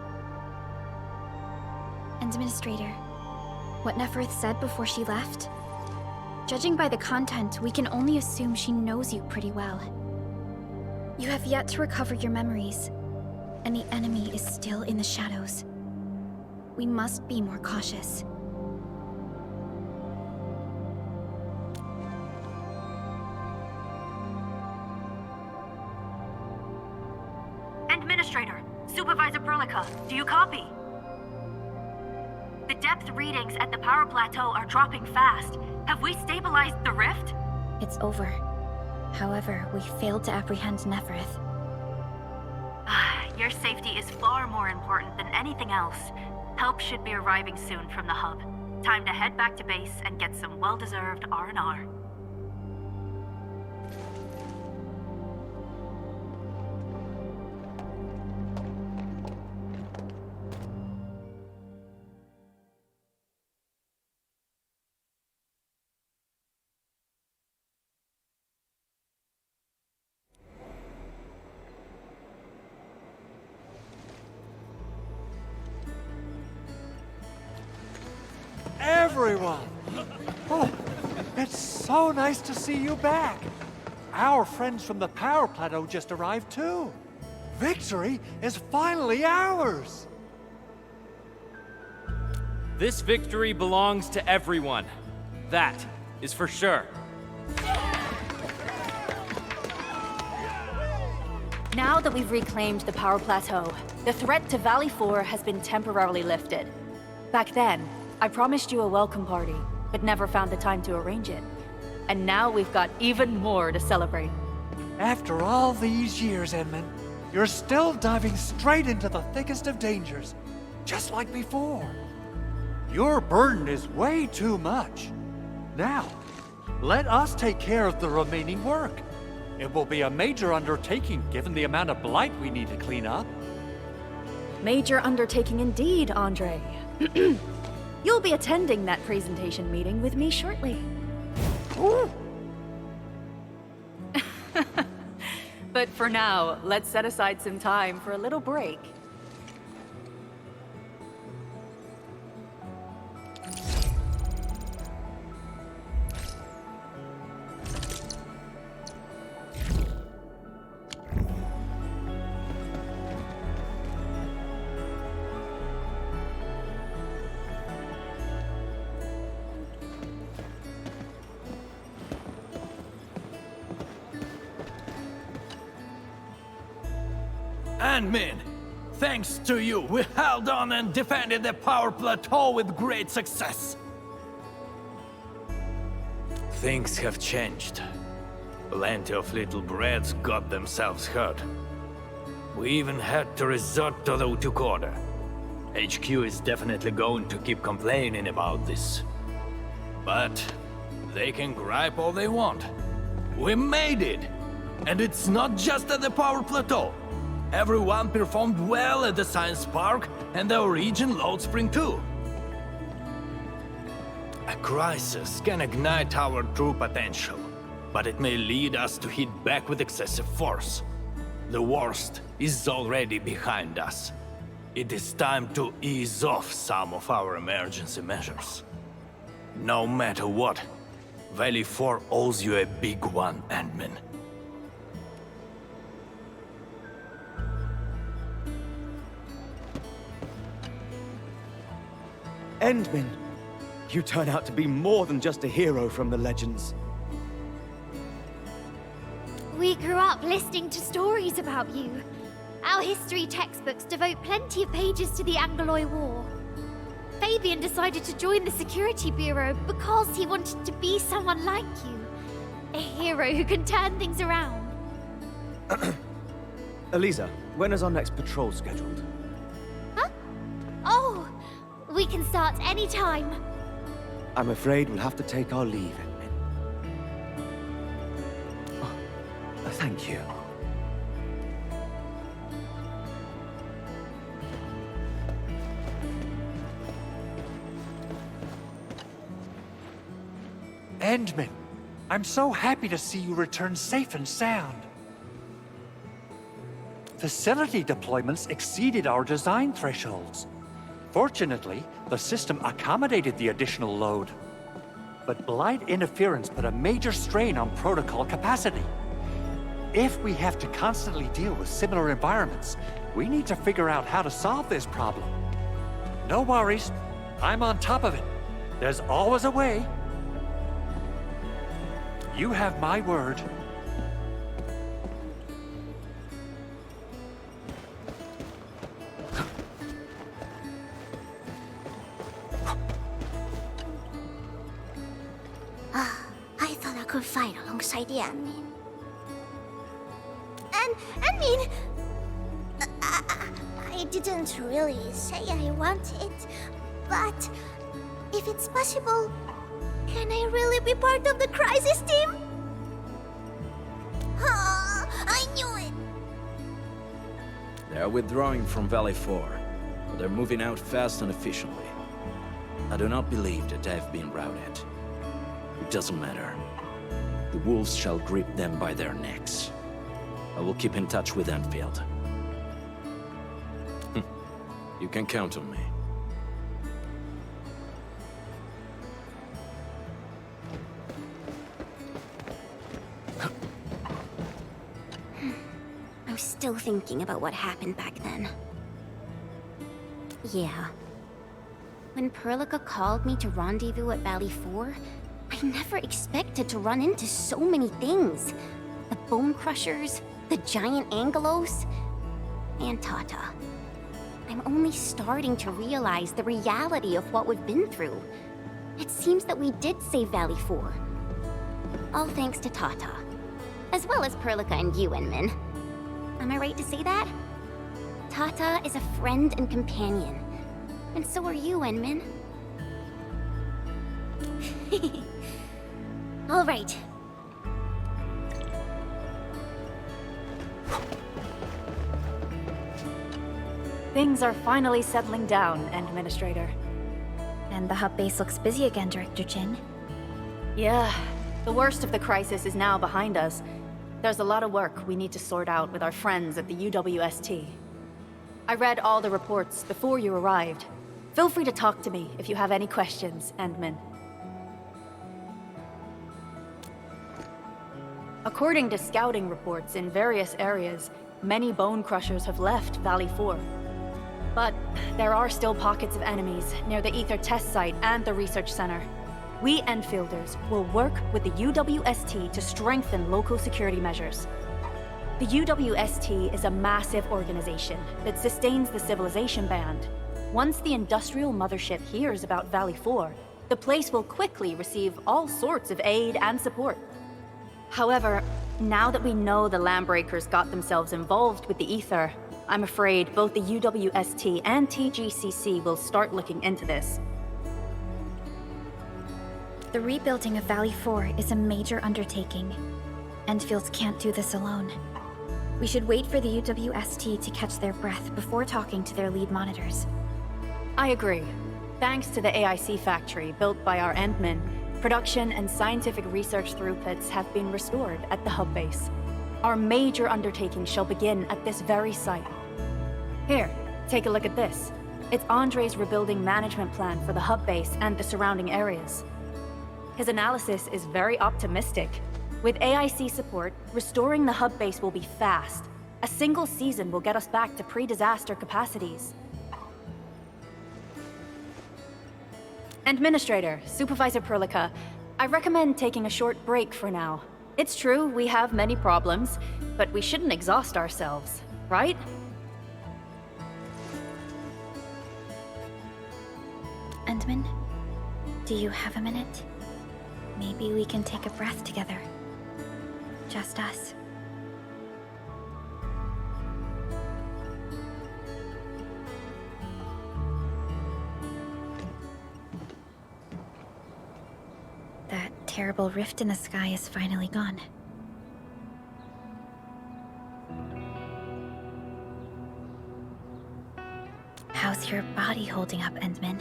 Administrator, what Neferth said before she left? Judging by the content, we can only assume she knows you pretty well. You have yet to recover your memories, and the enemy is still in the shadows. We must be more cautious. Administrator, Supervisor Perlica, do you copy? The depth readings at the power plateau are dropping fast. Have we stabilized the rift? It's over. However, we failed to apprehend Neferth. Your safety is far more important than anything else. Help should be arriving soon from the hub. Time to head back to base and get some well-deserved R&R. Everyone! Oh, it's so nice to see you back. Our friends from the power plateau just arrived too. Victory is finally ours! This victory belongs to everyone. That is for sure. Now that we've reclaimed the power plateau, the threat to Valley 4 has been temporarily lifted. Back then, I promised you a welcome party, but never found the time to arrange it. And now we've got even more to celebrate. After all these years, Edmund, you're still diving straight into the thickest of dangers, just like before. Your burden is way too much. Now, let us take care of the remaining work. It will be a major undertaking given the amount of blight we need to clean up. Major undertaking indeed, Andre. You'll be attending that presentation meeting with me shortly. But for now, let's set aside some time for a little break. And Min, thanks to you, we held on and defended the power plateau with great success. Things have changed. Plenty of little brats got themselves hurt. We even had to resort to the Utukora. HQ is definitely going to keep complaining about this. But they can gripe all they want. We made it! And it's not just at the power plateau. Everyone performed well at the Science Park and the Origin Load Spring too. A crisis can ignite our true potential, but it may lead us to hit back with excessive force. The worst is already behind us. It is time to ease off some of our emergency measures. No matter what, Valley 4 owes you a big one, Ant-Man. Endman! You turn out to be more than just a hero from the legends. We grew up listening to stories about you. Our history textbooks devote plenty of pages to the Angloy War. Fabian decided to join the Security Bureau because he wanted to be someone like you. A hero who can turn things around. Eliza, when is our next patrol scheduled? Huh? Oh, we can start anytime. I'm afraid we'll have to take our leave, Endman. Oh, thank you. Endman, I'm so happy to see you return safe and sound. Facility deployments exceeded our design thresholds. Fortunately, the system accommodated the additional load. But Blight interference put a major strain on protocol capacity. If we have to constantly deal with similar environments, we need to figure out how to solve this problem. No worries, I'm on top of it. There's always a way. You have my word. I thought I could fight alongside the admin. Admin! I didn't really say I want it, but if it's possible, can I really be part of the crisis team? I knew it! They're withdrawing from Valley 4, but they're moving out fast and efficiently. I do not believe that they've been routed. It doesn't matter. The wolves shall grip them by their necks. I will keep in touch with Endfield. You can count on me. I'm still thinking about what happened back then. Yeah. When Perlica called me to rendezvous at Valley 4, I never expected to run into so many things. The Bone Crushers, the giant Angelos, and Tata. I'm only starting to realize the reality of what we've been through. It seems that we did save Valley 4. All thanks to Tata. As well as Perlica and you, Endman. Am I right to say that? Tata is a friend and companion. And so are you, Endman. All right. Things are finally settling down, Administrator. And the hub base looks busy again, Director Jin. Yeah, the worst of the crisis is now behind us. There's a lot of work we need to sort out with our friends at the UWST. I read all the reports before you arrived. Feel free to talk to me if you have any questions, Endman. According to scouting reports in various areas, many Bone Crushers have left Valley 4. But there are still pockets of enemies near the Ether test site and the research center. We Enfielders will work with the UWST to strengthen local security measures. The UWST is a massive organization that sustains the Civilization Band. Once the industrial mothership hears about Valley 4, the place will quickly receive all sorts of aid and support. However, now that we know the Landbreakers got themselves involved with the Ether, I'm afraid both the UWST and TGCC will start looking into this. The rebuilding of Valley 4 is a major undertaking. Endfields can't do this alone. We should wait for the UWST to catch their breath before talking to their lead monitors. I agree. Thanks to the AIC factory built by our Endmen, production and scientific research throughputs have been restored at the hub base. Our major undertaking shall begin at this very site. Here, take a look at this. It's Andre's rebuilding management plan for the hub base and the surrounding areas. His analysis is very optimistic. With AIC support, restoring the hub base will be fast. A single season will get us back to pre-disaster capacities. Administrator, Supervisor Perlica, I recommend taking a short break for now. It's true, we have many problems, but we shouldn't exhaust ourselves, right? Endman, do you have a minute? Maybe we can take a breath together. Just us. That terrible rift in the sky is finally gone. How's your body holding up, Endman?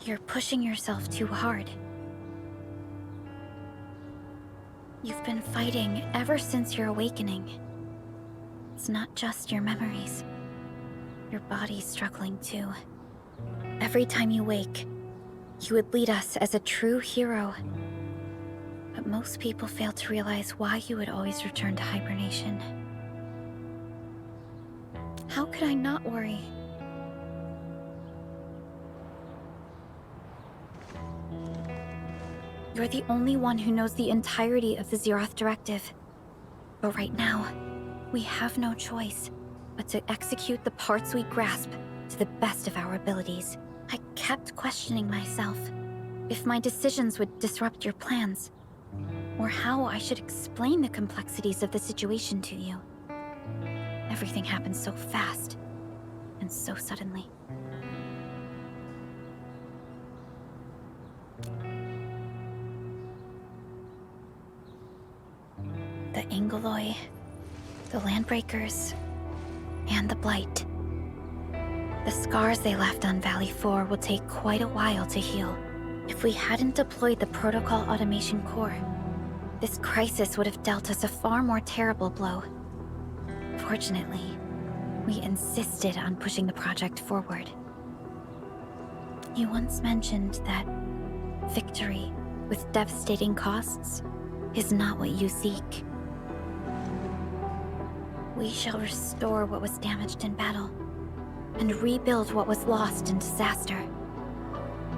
You're pushing yourself too hard. You've been fighting ever since your awakening. It's not just your memories. Your body's struggling too. Every time you wake, you would lead us as a true hero. But most people fail to realize why you would always return to hibernation. How could I not worry? You're the only one who knows the entirety of the Zeroth Directive. But right now, we have no choice but to execute the parts we grasp to the best of our abilities. I kept questioning myself if my decisions would disrupt your plans, or how I should explain the complexities of the situation to you. Everything happened so fast, and so suddenly. The Angeloi, the Landbreakers, and the Blight. The scars they left on Valley 4 will take quite a while to heal. If we hadn't deployed the Protocol Automation Core, this crisis would have dealt us a far more terrible blow. Fortunately, we insisted on pushing the project forward. You once mentioned that victory with devastating costs is not what you seek. We shall restore what was damaged in battle, and rebuild what was lost in disaster.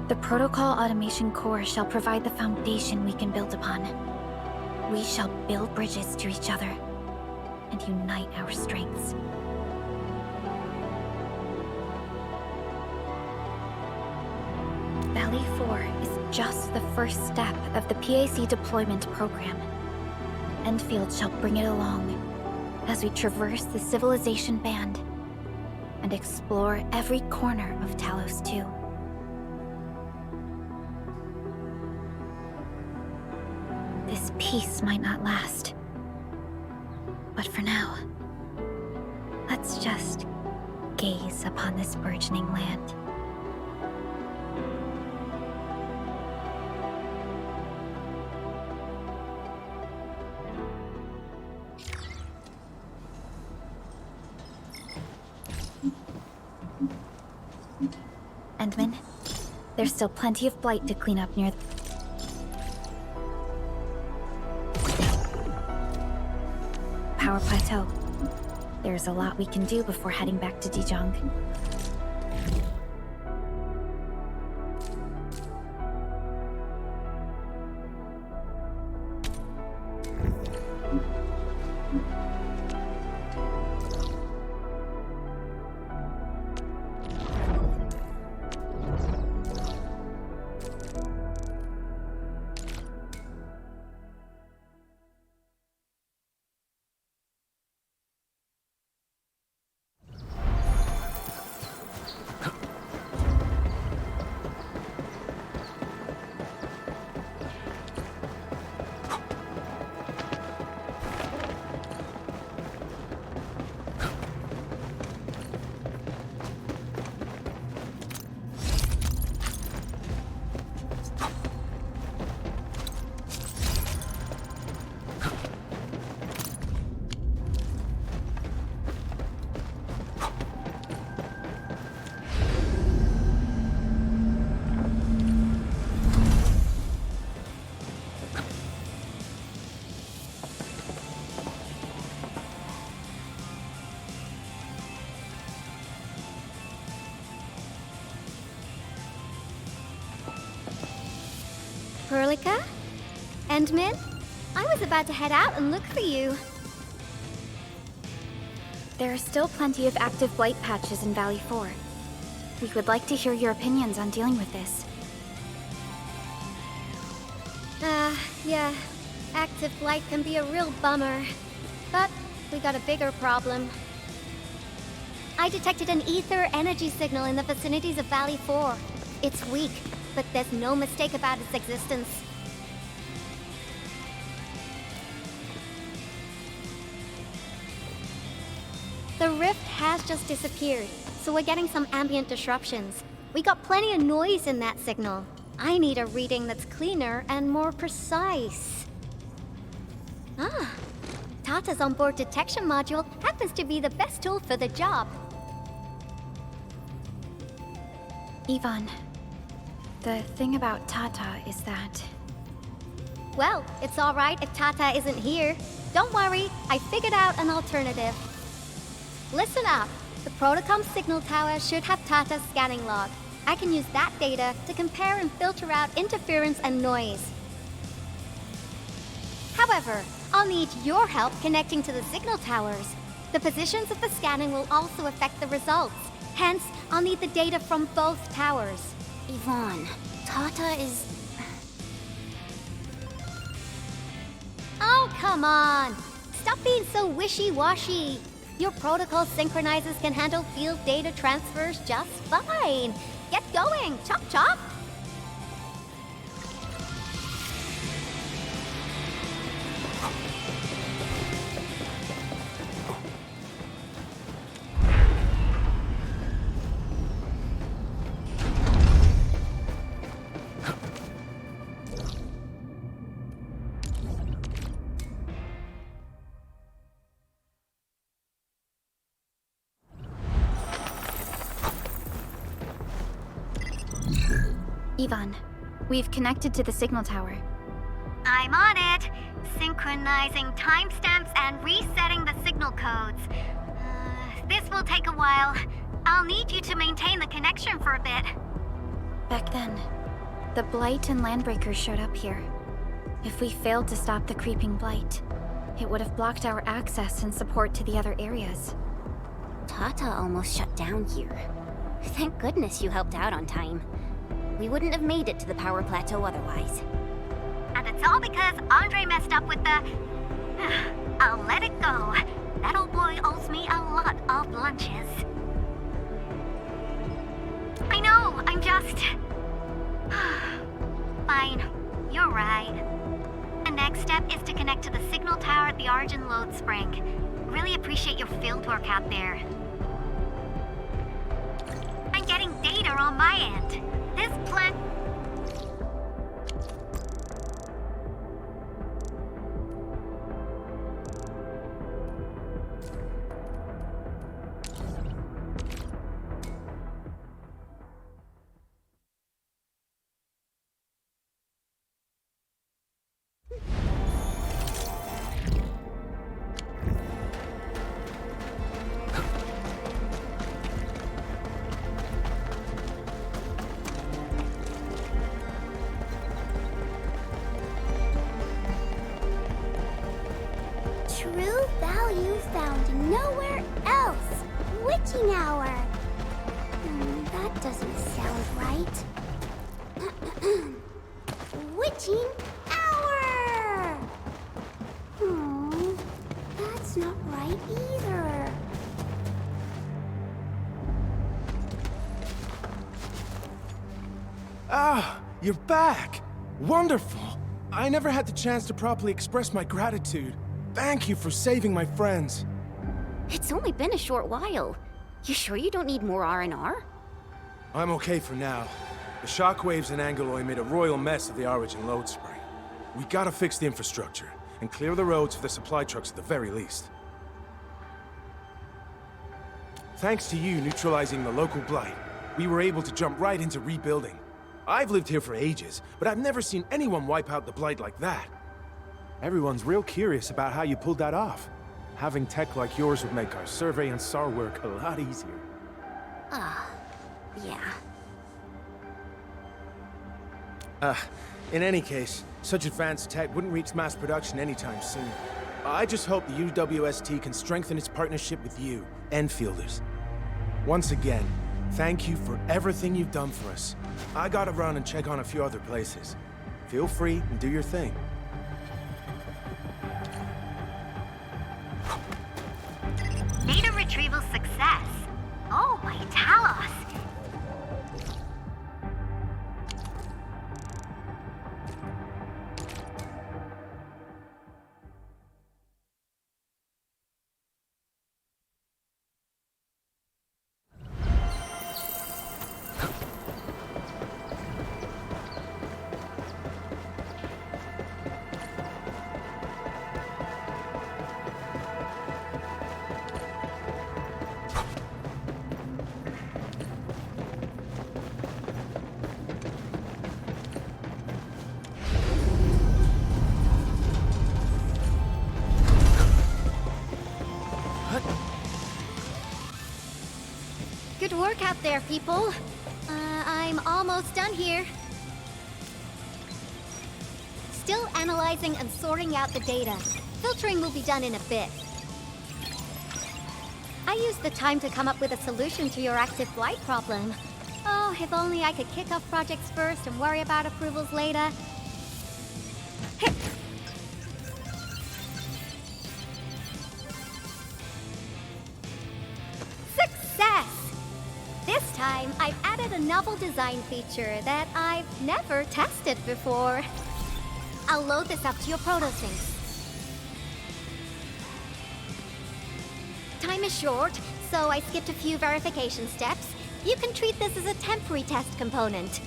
The Protocol Automation Core shall provide the foundation we can build upon. We shall build bridges to each other, and unite our strengths. Valley 4 is just the first step of the PAC deployment program. Endfield shall bring it along as we traverse the Civilization Band and explore every corner of Talos 2. This peace might not last, but for now, let's just gaze upon this burgeoning land. Endman, there's still plenty of blight to clean up near the Power Plateau. There's a lot we can do before heading back to Dijon. Angelica? Endman? I was about to head out and look for you. There are still plenty of active blight patches in Valley 4. We would like to hear your opinions on dealing with this. Yeah. Active blight can be a real bummer. But we got a bigger problem. I detected an ether energy signal in the vicinities of Valley 4. It's weak, but there's no mistake about its existence. The rift has just disappeared, so we're getting some ambient disruptions. We got plenty of noise in that signal. I need a reading that's cleaner and more precise. Tata's onboard detection module happens to be the best tool for the job. Ivan, the thing about Tata is that... Well, it's all right if Tata isn't here. Don't worry, I figured out an alternative. Listen up. The Protocom signal tower should have Tata's scanning log. I can use that data to compare and filter out interference and noise. However, I'll need your help connecting to the signal towers. The positions of the scanning will also affect the results. Hence, I'll need the data from both towers. Yvonne, Tata is... Oh, come on! Stop being so wishy-washy. Your protocol synchronizers can handle field data transfers just fine. Get going, chop chop! Ivan, we've connected to the signal tower. I'm on it. Synchronizing timestamps and resetting the signal codes. This will take a while. I'll need you to maintain the connection for a bit. Back then, the Blight and Landbreakers showed up here. If we failed to stop the creeping Blight, it would have blocked our access and support to the other areas. Tata almost shut down here. Thank goodness you helped out on time. We wouldn't have made it to the power plateau otherwise. And it's all because Andre messed up with the... I'll let it go. That old boy owes me a lot of lunches. I know, I'm just... Fine, you're right. The next step is to connect to the signal tower at the Origin Load Spring. Really appreciate your fieldwork out there. I'm getting data on my end. This plan... True value found nowhere else. Witching hour. That doesn't sound right. Witching hour. That's not right either. Ah, you're back. Wonderful. I never had the chance to properly express my gratitude. Thank you for saving my friends. It's only been a short while. You sure you don't need more R&R? I'm okay for now. The shockwaves in Angeloy made a royal mess of the Origin Load Spring. We gotta fix the infrastructure, and clear the roads for the supply trucks at the very least. Thanks to you neutralizing the local blight, we were able to jump right into rebuilding. I've lived here for ages, but I've never seen anyone wipe out the blight like that. Everyone's real curious about how you pulled that off. Having tech like yours would make our survey and SAR work a lot easier. Yeah. In any case, such advanced tech wouldn't reach mass production anytime soon. I just hope the UWST can strengthen its partnership with you, Enfielders. Once again, thank you for everything you've done for us. I gotta run and check on a few other places. Feel free and do your thing. Data retrieval success. Oh, my Talos. Good work out there, people. I'm almost done here. Still analyzing and sorting out the data. Filtering will be done in a bit. I used the time to come up with a solution to your active blight problem. Oh, if only I could kick off projects first and worry about approvals later. Success! This time, I've added a novel design feature that I've never tested before. I'll load this up to your protosyncs. Time is short, so I skipped a few verification steps. You can treat this as a temporary test component.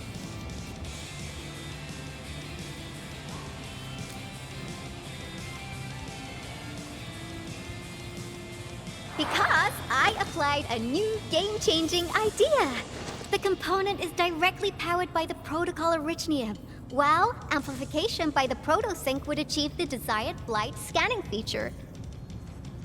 Because I applied a new game-changing idea. The component is directly powered by the protocol Arknights, while amplification by the protosync would achieve the desired blight scanning feature.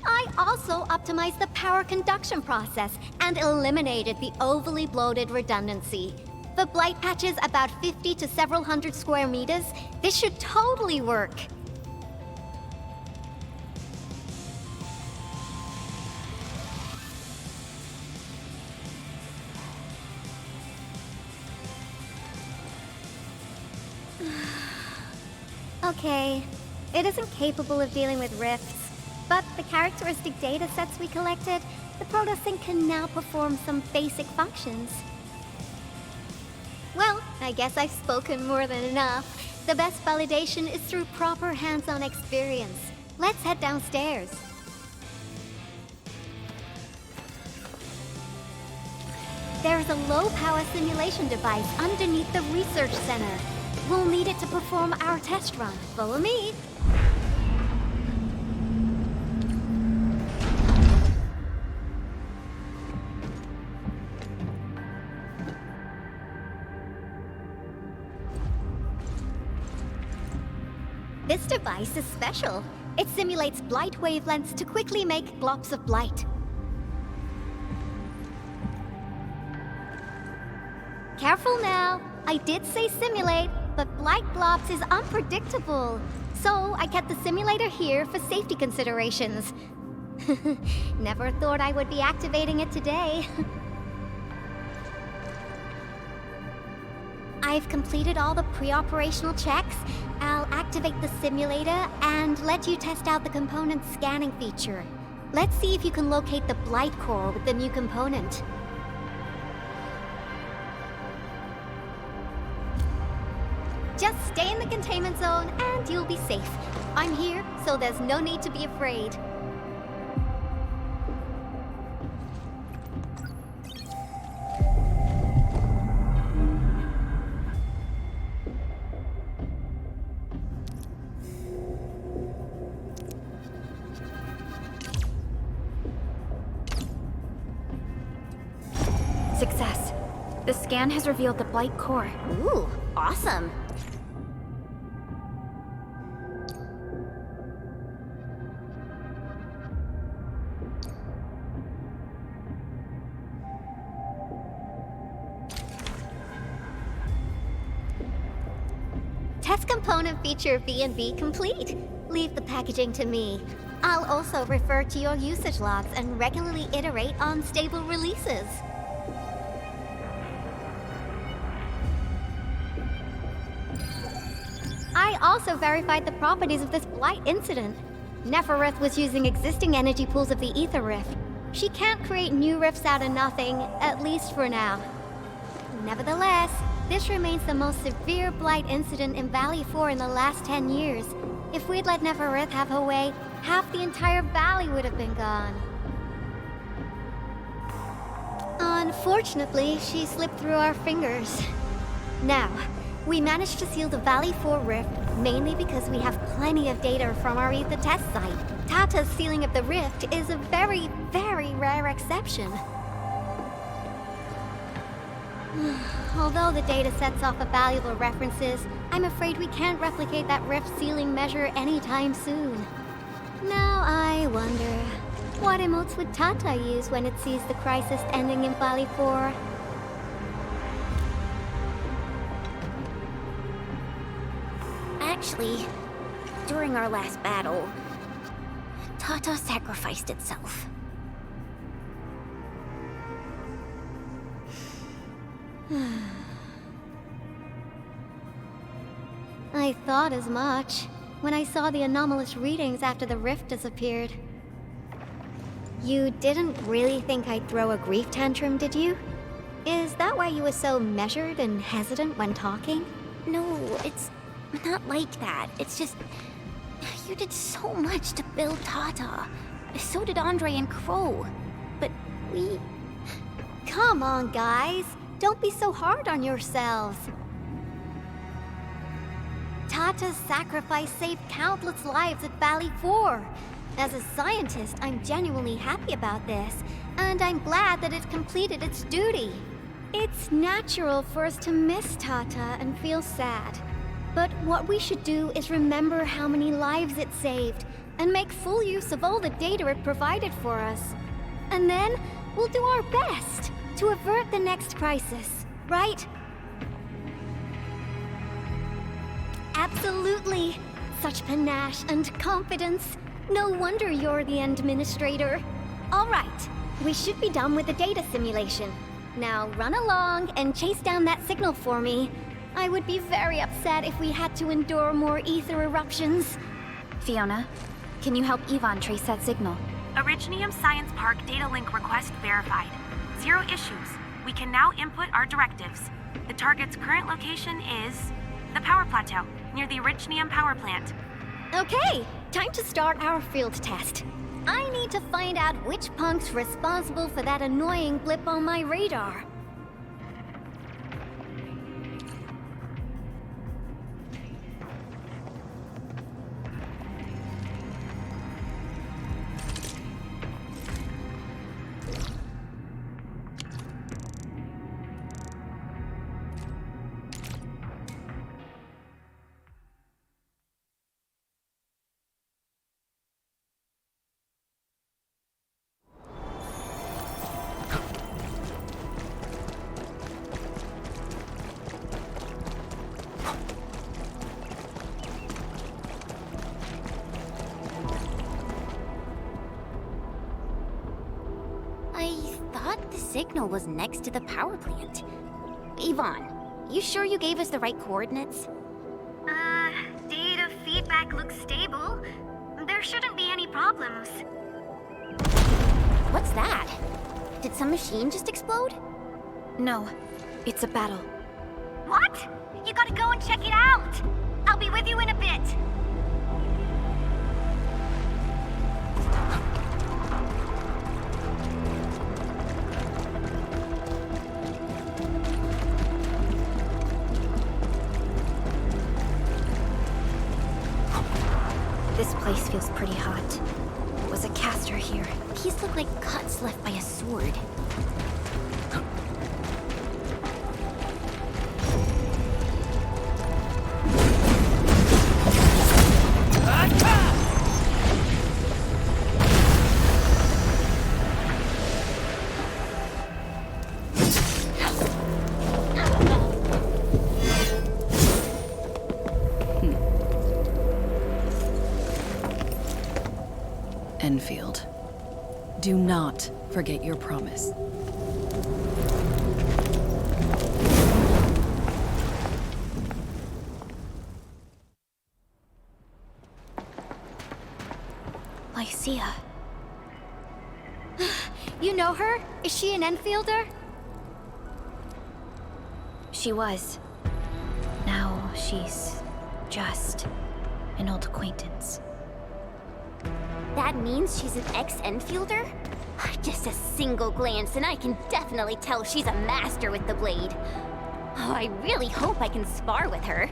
I also optimized the power conduction process and eliminated the overly bloated redundancy. For blight patches about 50 to several hundred square meters, this should totally work. Okay, it isn't capable of dealing with rifts, but the characteristic data sets we collected, the protosync can now perform some basic functions. Well, I guess I've spoken more than enough. The best validation is through proper hands-on experience. Let's head downstairs. There's a low-power simulation device underneath the research center. We'll need it to perform our test run. Follow me. This device is special. It simulates blight wavelengths to quickly make globs of blight. Careful now. I did say simulate, but blight globs is unpredictable. So I kept the simulator here for safety considerations. Never thought I would be activating it today. I've completed all the pre-operational checks. I'll activate the simulator and let you test out the component scanning feature. Let's see if you can locate the blight core with the new component. Just stay in the containment zone and you'll be safe. I'm here, so there's no need to be afraid. Success. The scan has revealed the blight core. Ooh, awesome. Test component feature B&B complete. Leave the packaging to me. I'll also refer to your usage logs and regularly iterate on stable releases. I also verified the properties of this blight incident. Neferith was using existing energy pools of the Ether Rift. She can't create new rifts out of nothing, at least for now. Nevertheless, this remains the most severe blight incident in Valley 4 in the last 10 years. If we'd let Neferith have her way, half the entire valley would have been gone. Unfortunately, she slipped through our fingers. Now, we managed to seal the Valley 4 rift mainly because we have plenty of data from our Ether test site. Tata's sealing of the rift is a very, very rare exception. Although the data sets offer valuable references, I'm afraid we can't replicate that rift sealing measure anytime soon. Now I wonder, what emotes would Tata use when it sees the crisis ending in Valley 4? Actually, during our last battle, Tata sacrificed itself. I thought as much when I saw the anomalous readings after the rift disappeared. You didn't really think I'd throw a grief tantrum, did you? Is that why you were so measured and hesitant when talking? No, it's not like that. It's just... you did so much to build Tata. So did Andre and Crow. But we... Come on, guys. Don't be so hard on yourselves. Tata's sacrifice saved countless lives at Valley 4. As a scientist, I'm genuinely happy about this, and I'm glad that it completed its duty. It's natural for us to miss Tata and feel sad. But what we should do is remember how many lives it saved, and make full use of all the data it provided for us. And then, we'll do our best to avert the next crisis, right? Absolutely. Such panache and confidence. No wonder you're the administrator. All right, we should be done with the data simulation. Now run along and chase down that signal for me. I would be very upset if we had to endure more ether eruptions. Fiona, can you help Yvonne trace that signal? Originium Science Park data link request verified. 0 issues. We can now input our directives. The target's current location is the power plateau, near the Originium power plant. Okay, time to start our field test. I need to find out which punk's responsible for that annoying blip on my radar. Signal was next to the power plant. Yvonne, you sure you gave us the right coordinates? Data feedback looks stable. There shouldn't be any problems. What's that? Did some machine just explode? No, it's a battle. What? You gotta go and check it out! I'll be with you in a bit. This place feels pretty hot. Was a caster here? These look like cuts left by a sword. Endfield. Do not forget your promise. Lycia. You know her? Is she an Enfielder? She was. Now she's just an old acquaintance. That means she's an ex-Enfielder? Just a single glance and I can definitely tell she's a master with the blade. Oh, I really hope I can spar with her.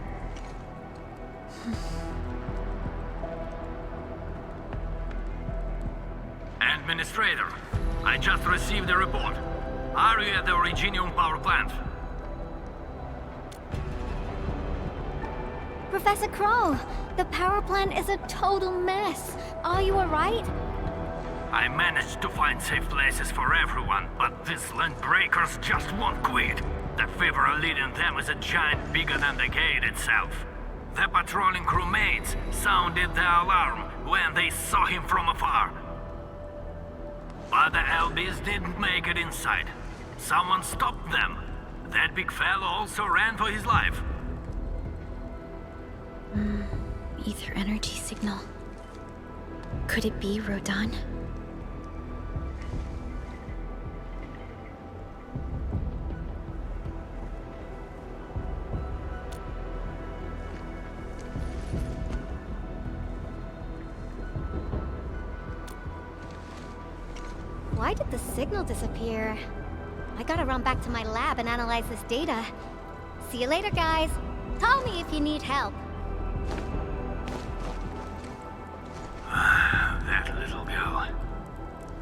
Administrator, I just received a report. Are you at the Originium power plant? Professor Crow, the power plant is a total mess. Are you alright? I managed to find safe places for everyone, but these land breakers just won't quit. The fever leading them is a giant bigger than the gate itself. The patrolling crewmates sounded the alarm when they saw him from afar. But the LBs didn't make it inside. Someone stopped them. That big fellow also ran for his life. Ether energy signal. Could it be Rodan? Why did the signal disappear? I gotta run back to my lab and analyze this data. See you later, guys. Call me if you need help. That little girl.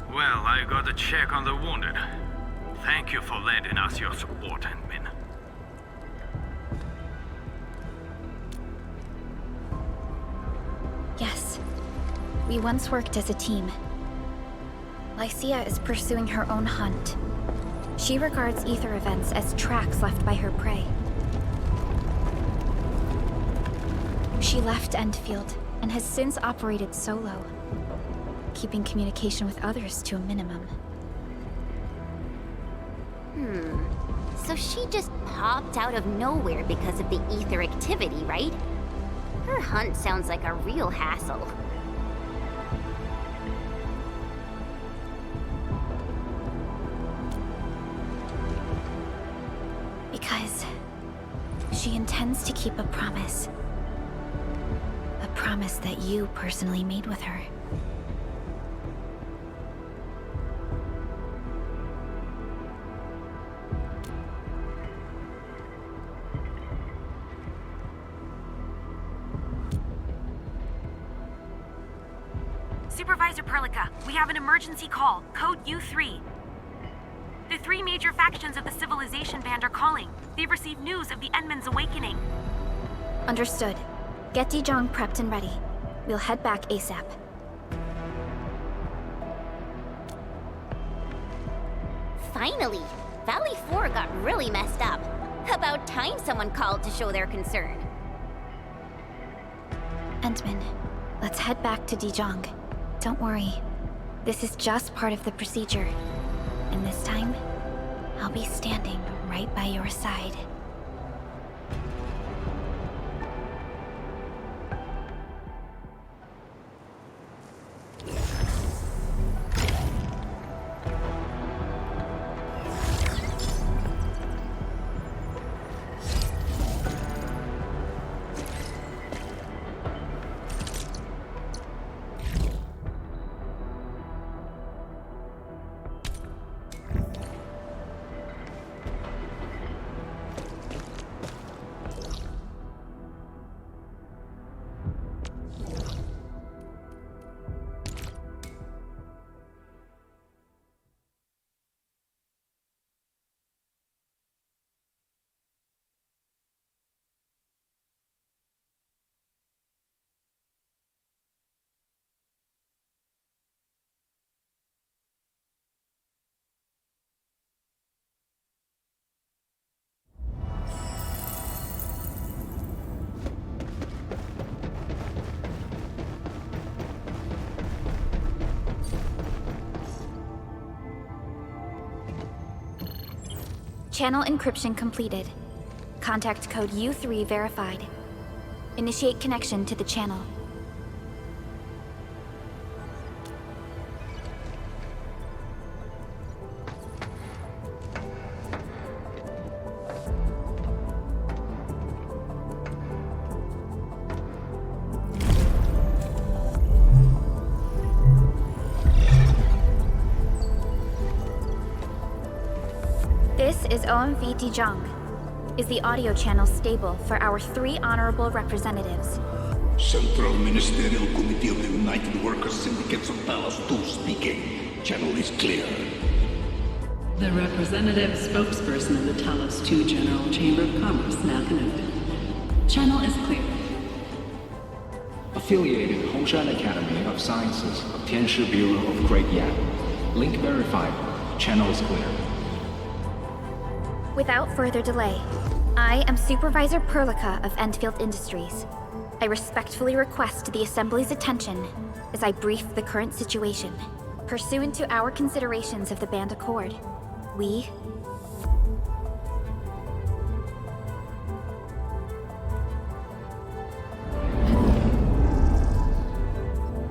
Well, I gotta check on the wounded. Thank you for lending us your support, Endmin. Yes. We once worked as a team. Lycia is pursuing her own hunt. She regards ether events as tracks left by her prey. She left Endfield and has since operated solo, keeping communication with others to a minimum. So she just popped out of nowhere because of the ether activity, right? Her hunt sounds like a real hassle. Because she intends to keep a promise. A promise that you personally made with her. Supervisor Perlica, we have an emergency call, code U3. The three major factions of the Civilization Band are calling. They've received news of the Endman's awakening. Understood. Get Dijong prepped and ready. We'll head back ASAP. Finally! Valley 4 got really messed up. About time someone called to show their concern. Endman, let's head back to Dijong. Don't worry. This is just part of the procedure. And this time, I'll be standing right by your side. Channel encryption completed. Contact code U3 verified. Initiate connection to the channel. This is OMV Dijong. Is the audio channel stable for our 3 honorable representatives? Central Ministerial Committee of the United Workers Syndicates of Talos II speaking. Channel is clear. The representative spokesperson of the Talos II General Chamber of Commerce now connected. Channel is clear. Affiliated Hongshan Academy of Sciences of Tianshi Bureau of Great Yan. Link verified. Channel is clear. Without further delay, I am Supervisor Perlica of Endfield Industries. I respectfully request the Assembly's attention as I brief the current situation. Pursuant to our considerations of the Band Accord, we...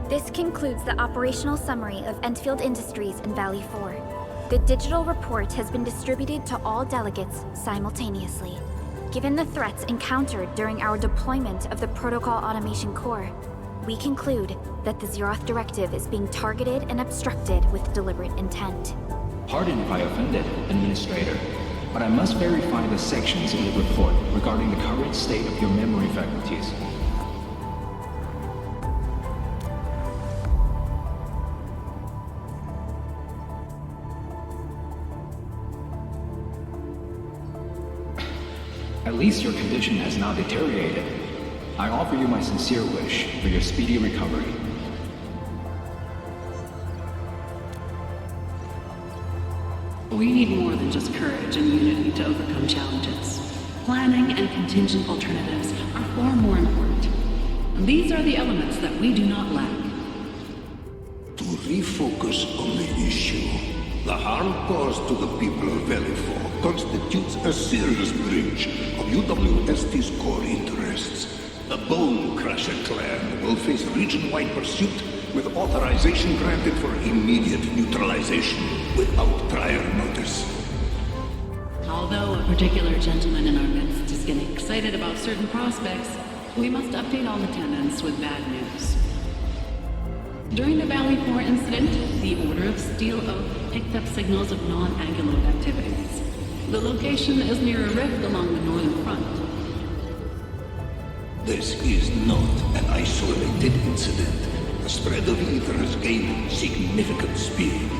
This concludes the operational summary of Endfield Industries in Valley 4. The digital report has been distributed to all delegates simultaneously. Given the threats encountered during our deployment of the Protocol Automation Core, we conclude that the Zeroth Directive is being targeted and obstructed with deliberate intent. Pardon if I offended, Administrator, but I must verify the sections in the report regarding the current state of your memory faculties. At least your condition has not deteriorated. I offer you my sincere wish for your speedy recovery. We need more than just courage and unity to overcome challenges. Planning and contingent alternatives are far more important. These are the elements that we do not lack. To refocus on the issue, the harm caused to the people of Valley 4 constitutes a serious breach of UWST's core interests. The Bone Crusher clan will face region-wide pursuit with authorization granted for immediate neutralization without prior notice. Although a particular gentleman in our midst is getting excited about certain prospects, we must update all attendants with bad news. During the Valley 4 incident, the Order of Steel Oak picked up signals of non-Anguloid activities. The location is near a rift along the northern front. This is not an isolated incident. The spread of ether has gained significant speed.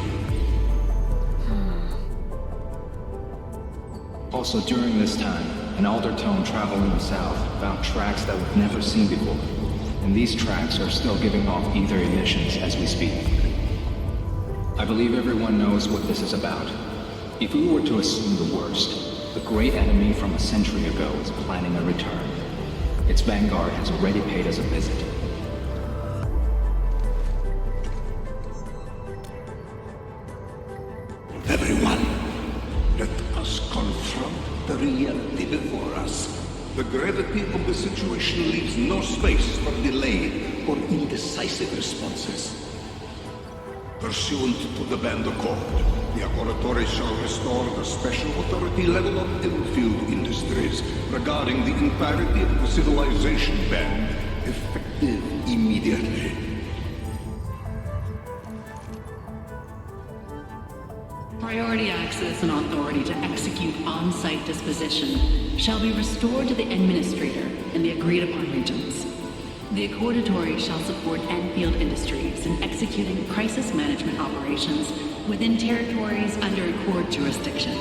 Also during this time, an Aldertone traveling south found tracks that we've never seen before. And these tracks are still giving off ether emissions as we speak. I believe everyone knows what this is about. If we were to assume the worst, the great enemy from a century ago is planning a return. Its vanguard has already paid us a visit. Everyone, let us confront the reality before us. The gravity of the situation leaves no space for delay or indecisive responses. Pursuant to the Band Accord, the Laboratory shall restore the special authority level of Endfield Industries regarding the entirety of the civilization band, effective immediately. Priority access and authority to execute on-site disposition shall be restored to the Administrator in the agreed-upon regions. The Accordatory shall support Endfield Industries in executing crisis management operations within territories under Accord jurisdiction.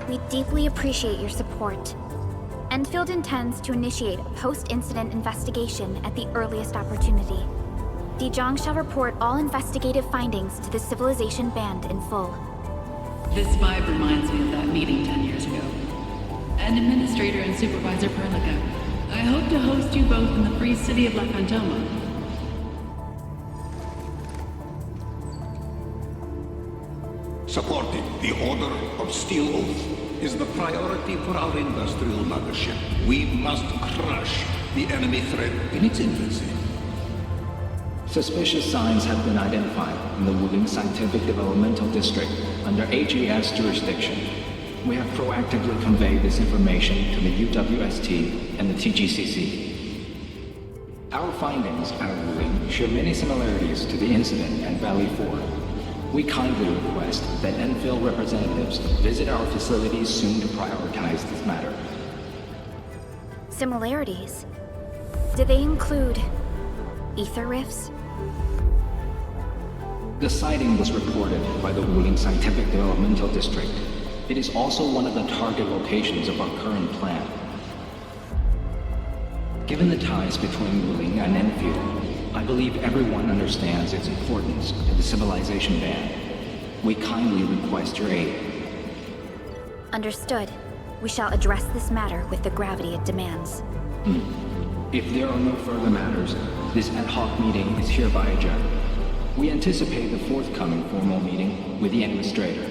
We deeply appreciate your support. Endfield intends to initiate a post-incident investigation at the earliest opportunity. Dijong shall report all investigative findings to the Civilization Band in full. This vibe reminds me of that meeting 10 years ago. And Administrator and Supervisor Perlica, I hope to host you both in the free city of La Fantoma. Supporting the Order of Steel Oath is the priority for our industrial mothership. We must crush the enemy threat in its infancy. Suspicious signs have been identified in the Wuling Scientific Developmental District under HES jurisdiction. We have proactively conveyed this information to the UWST and the TGCC. Our findings out of Wuling share many similarities to the incident at Valley 4. We kindly request that Endfield representatives visit our facilities soon to prioritize this matter. Similarities? Do they include ether rifts? The sighting was reported by the Wuling Scientific Developmental District. It is also one of the target locations of our current plan. Given the ties between Wuling and Endfield, I believe everyone understands its importance to the civilization band. We kindly request your aid. Understood. We shall address this matter with the gravity it demands. If there are no further matters, this ad hoc meeting is hereby adjourned. We anticipate the forthcoming formal meeting with the Administrator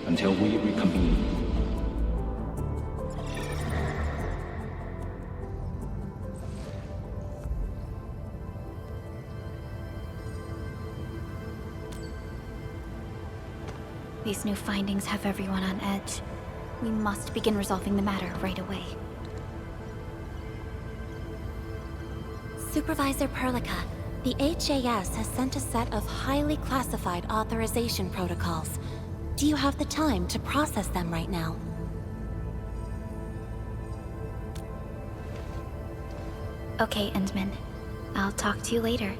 until we reconvene. These new findings have everyone on edge. We must begin resolving the matter right away. Supervisor Perlica, the HAS has sent a set of highly classified authorization protocols. Do you have the time to process them right now? Okay, Endman. I'll talk to you later.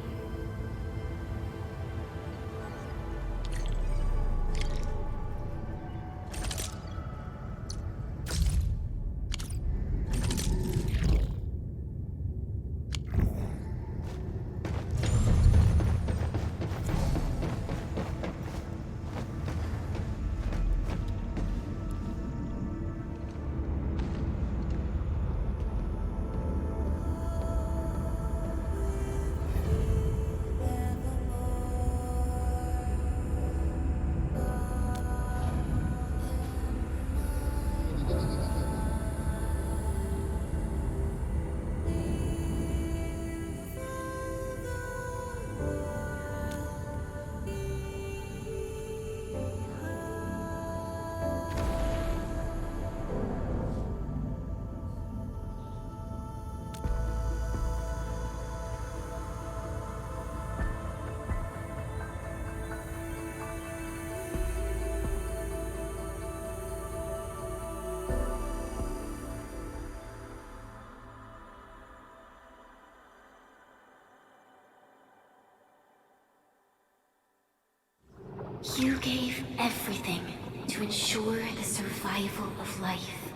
You gave everything to ensure the survival of life.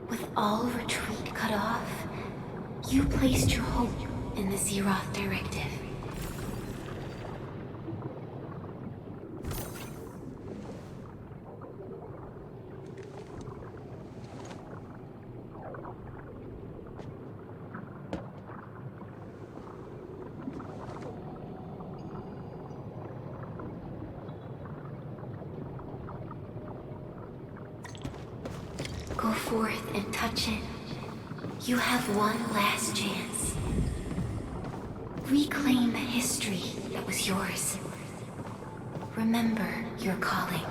With all retreat cut off, you placed your hope in the Zeroth Directive. Go forth and touch it. You have one last chance. Reclaim the history that was yours. Remember your calling.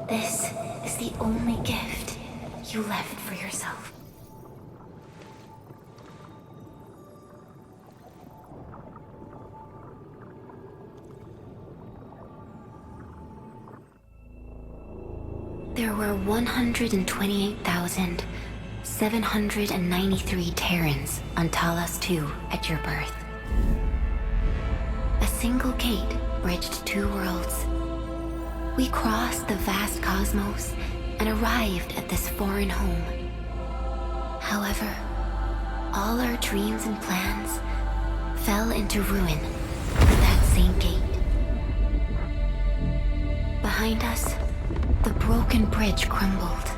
This is the only gift you left for yourself. There were 128,793 Terrans on Talos II at your birth. A single gate bridged two worlds. We crossed the vast cosmos and arrived at this foreign home. However, all our dreams and plans fell into ruin with that same gate. Behind us, the broken bridge crumbled.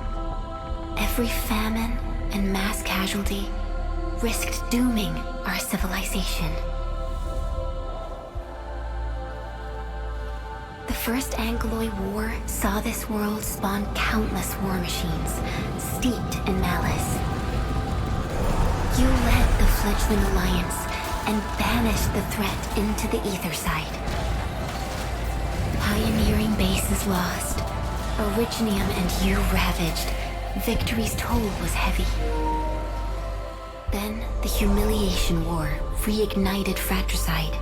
Every famine and mass casualty risked dooming our civilization. First Angloid War saw this world spawn countless war machines, steeped in malice. You led the fledgling alliance and banished the threat into the ether side. Pioneering bases lost, Originium and you ravaged. Victory's toll was heavy. Then the Humiliation War reignited fratricide,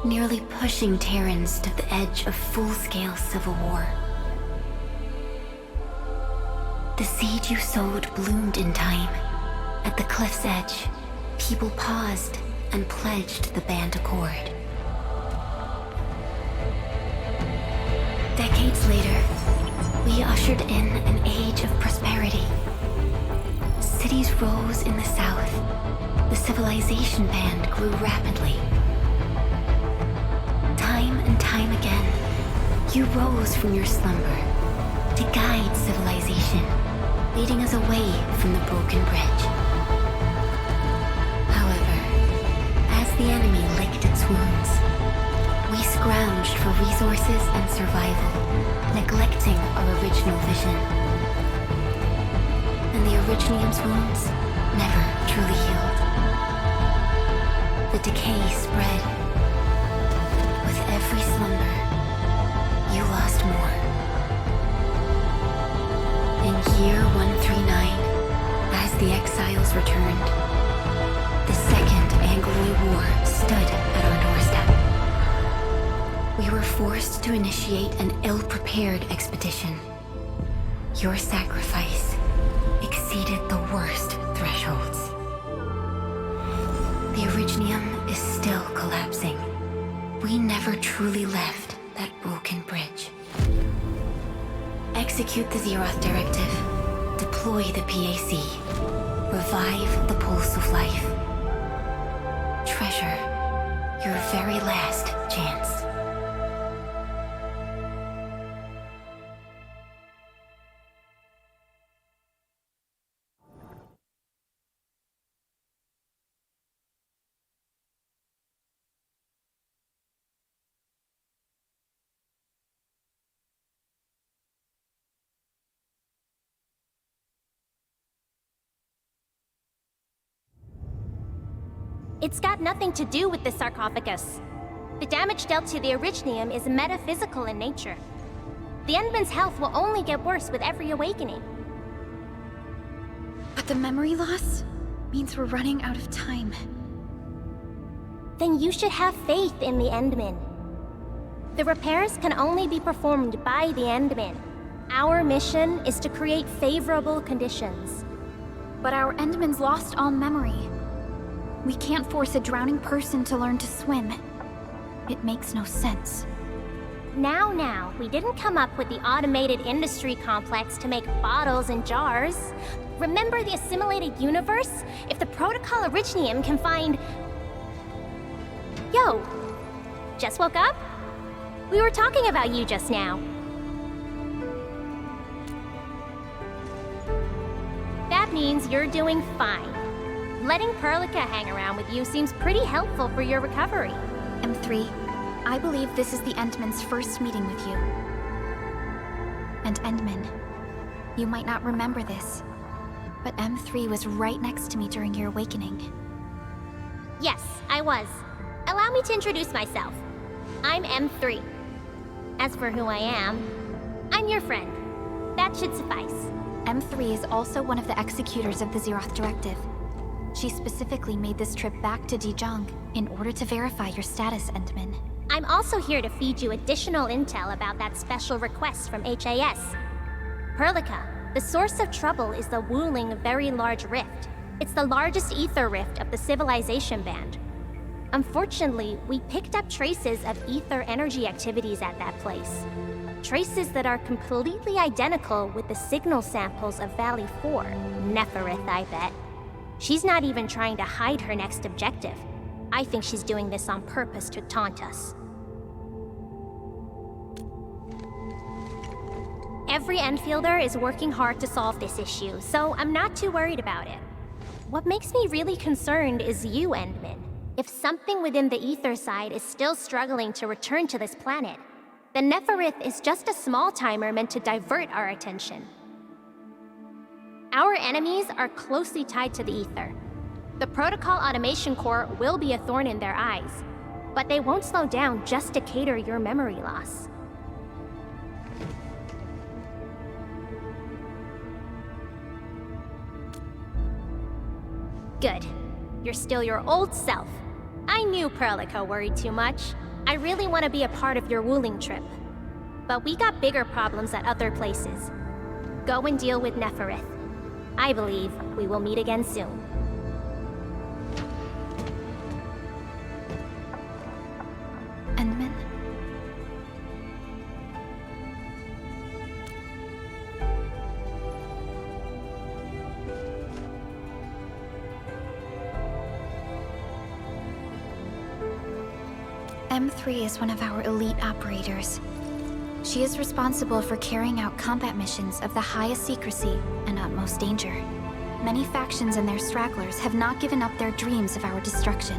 nearly pushing Terrans to the edge of full-scale civil war. The seed you sowed bloomed in time. At the cliff's edge, people paused and pledged the band accord. Decades later, we ushered in an age of prosperity. Cities rose in the south. The civilization band grew rapidly. Time and time again, you rose from your slumber to guide civilization, leading us away from the broken bridge. However, as the enemy licked its wounds, we scrounged for resources and survival, neglecting our original vision. And the Originium's wounds never truly healed. The decay spread. With every slumber, you lost more. In year 139, as the exiles returned, the Second Anglo War stood at our doorstep. We were forced to initiate an ill-prepared expedition. Your sacrifice exceeded the worst thresholds. The Originium is still collapsing. We never truly left that broken bridge. Execute the Zeroth Directive. Deploy the PAC. Revive the Pulse of Life. Treasure your very last chance. It's got nothing to do with the sarcophagus. The damage dealt to the Originium is metaphysical in nature. The Endman's health will only get worse with every awakening. But the memory loss means we're running out of time. Then you should have faith in the Endman. The repairs can only be performed by the Endman. Our mission is to create favorable conditions. But our Endman's lost all memory. We can't force a drowning person to learn to swim. It makes no sense. Now, we didn't come up with the automated industry complex to make bottles and jars. Remember the assimilated universe? If the Protocol Originium can find... Yo, just woke up? We were talking about you just now. That means you're doing fine. Letting Perlica hang around with you seems pretty helpful for your recovery. M3, I believe this is the Endman's first meeting with you. And Endman, you might not remember this, but M3 was right next to me during your awakening. Yes, I was. Allow me to introduce myself. I'm M3. As for who I am, I'm your friend. That should suffice. M3 is also one of the executors of the Zeroth Directive. She specifically made this trip back to Dijon in order to verify your status, Endman. I'm also here to feed you additional intel about that special request from HAS. Perlica, the source of trouble is the Wuling Very Large Rift. It's the largest ether rift of the Civilization Band. Unfortunately, we picked up traces of ether energy activities at that place. Traces that are completely identical with the signal samples of Valley 4. Neferith, I bet. She's not even trying to hide her next objective. I think she's doing this on purpose to taunt us. Every Enfielder is working hard to solve this issue, so I'm not too worried about it. What makes me really concerned is you, Endman. If something within the ether side is still struggling to return to this planet, The Neferith is just a small timer meant to divert our attention. Our enemies are closely tied to the Ether. The Protocol Automation Core will be a thorn in their eyes, but they won't slow down just to cater your memory loss. Good. You're still your old self. I knew Perlica worried too much. I really want to be a part of your Wuling trip. But we got bigger problems at other places. Go and deal with Neferith. I believe we will meet again soon. Endman? M3 is one of our elite operators. She is responsible for carrying out combat missions of the highest secrecy and utmost danger. Many factions and their stragglers have not given up their dreams of our destruction.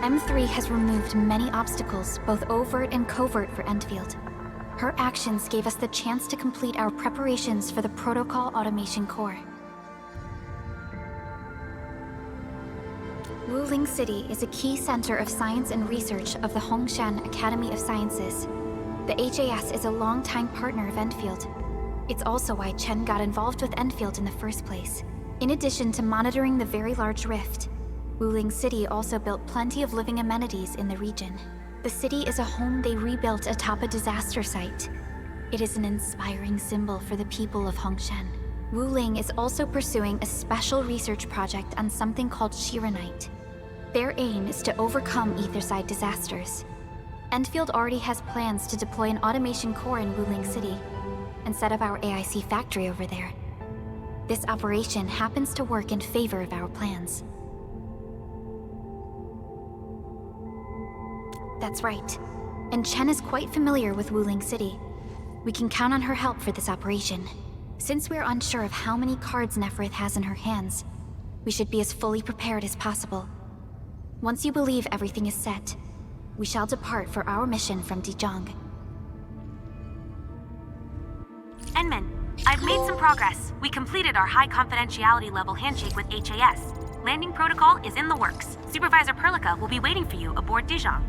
M3 has removed many obstacles, both overt and covert, for Endfield. Her actions gave us the chance to complete our preparations for the Protocol Automation Core. Wuling City is a key center of science and research of the Hongshan Academy of Sciences. The HAS is a longtime partner of Endfield. It's also why Chen got involved with Endfield in the first place. In addition to monitoring the very large rift, Wuling City also built plenty of living amenities in the region. The city is a home they rebuilt atop a disaster site. It is an inspiring symbol for the people of Hongshan. Wuling is also pursuing a special research project on something called Shiranite. Their aim is to overcome Etherside disasters. Endfield already has plans to deploy an automation core in Wuling City and set up our AIC factory over there. This operation happens to work in favor of our plans. That's right. And Chen is quite familiar with Wuling City. We can count on her help for this operation. Since we're unsure of how many cards Neferith has in her hands, we should be as fully prepared as possible. Once you believe everything is set, we shall depart for our mission from Dijiang. Enman, I've made some progress. We completed our high confidentiality level handshake with HAS. Landing protocol is in the works. Supervisor Perlica will be waiting for you aboard Dijiang.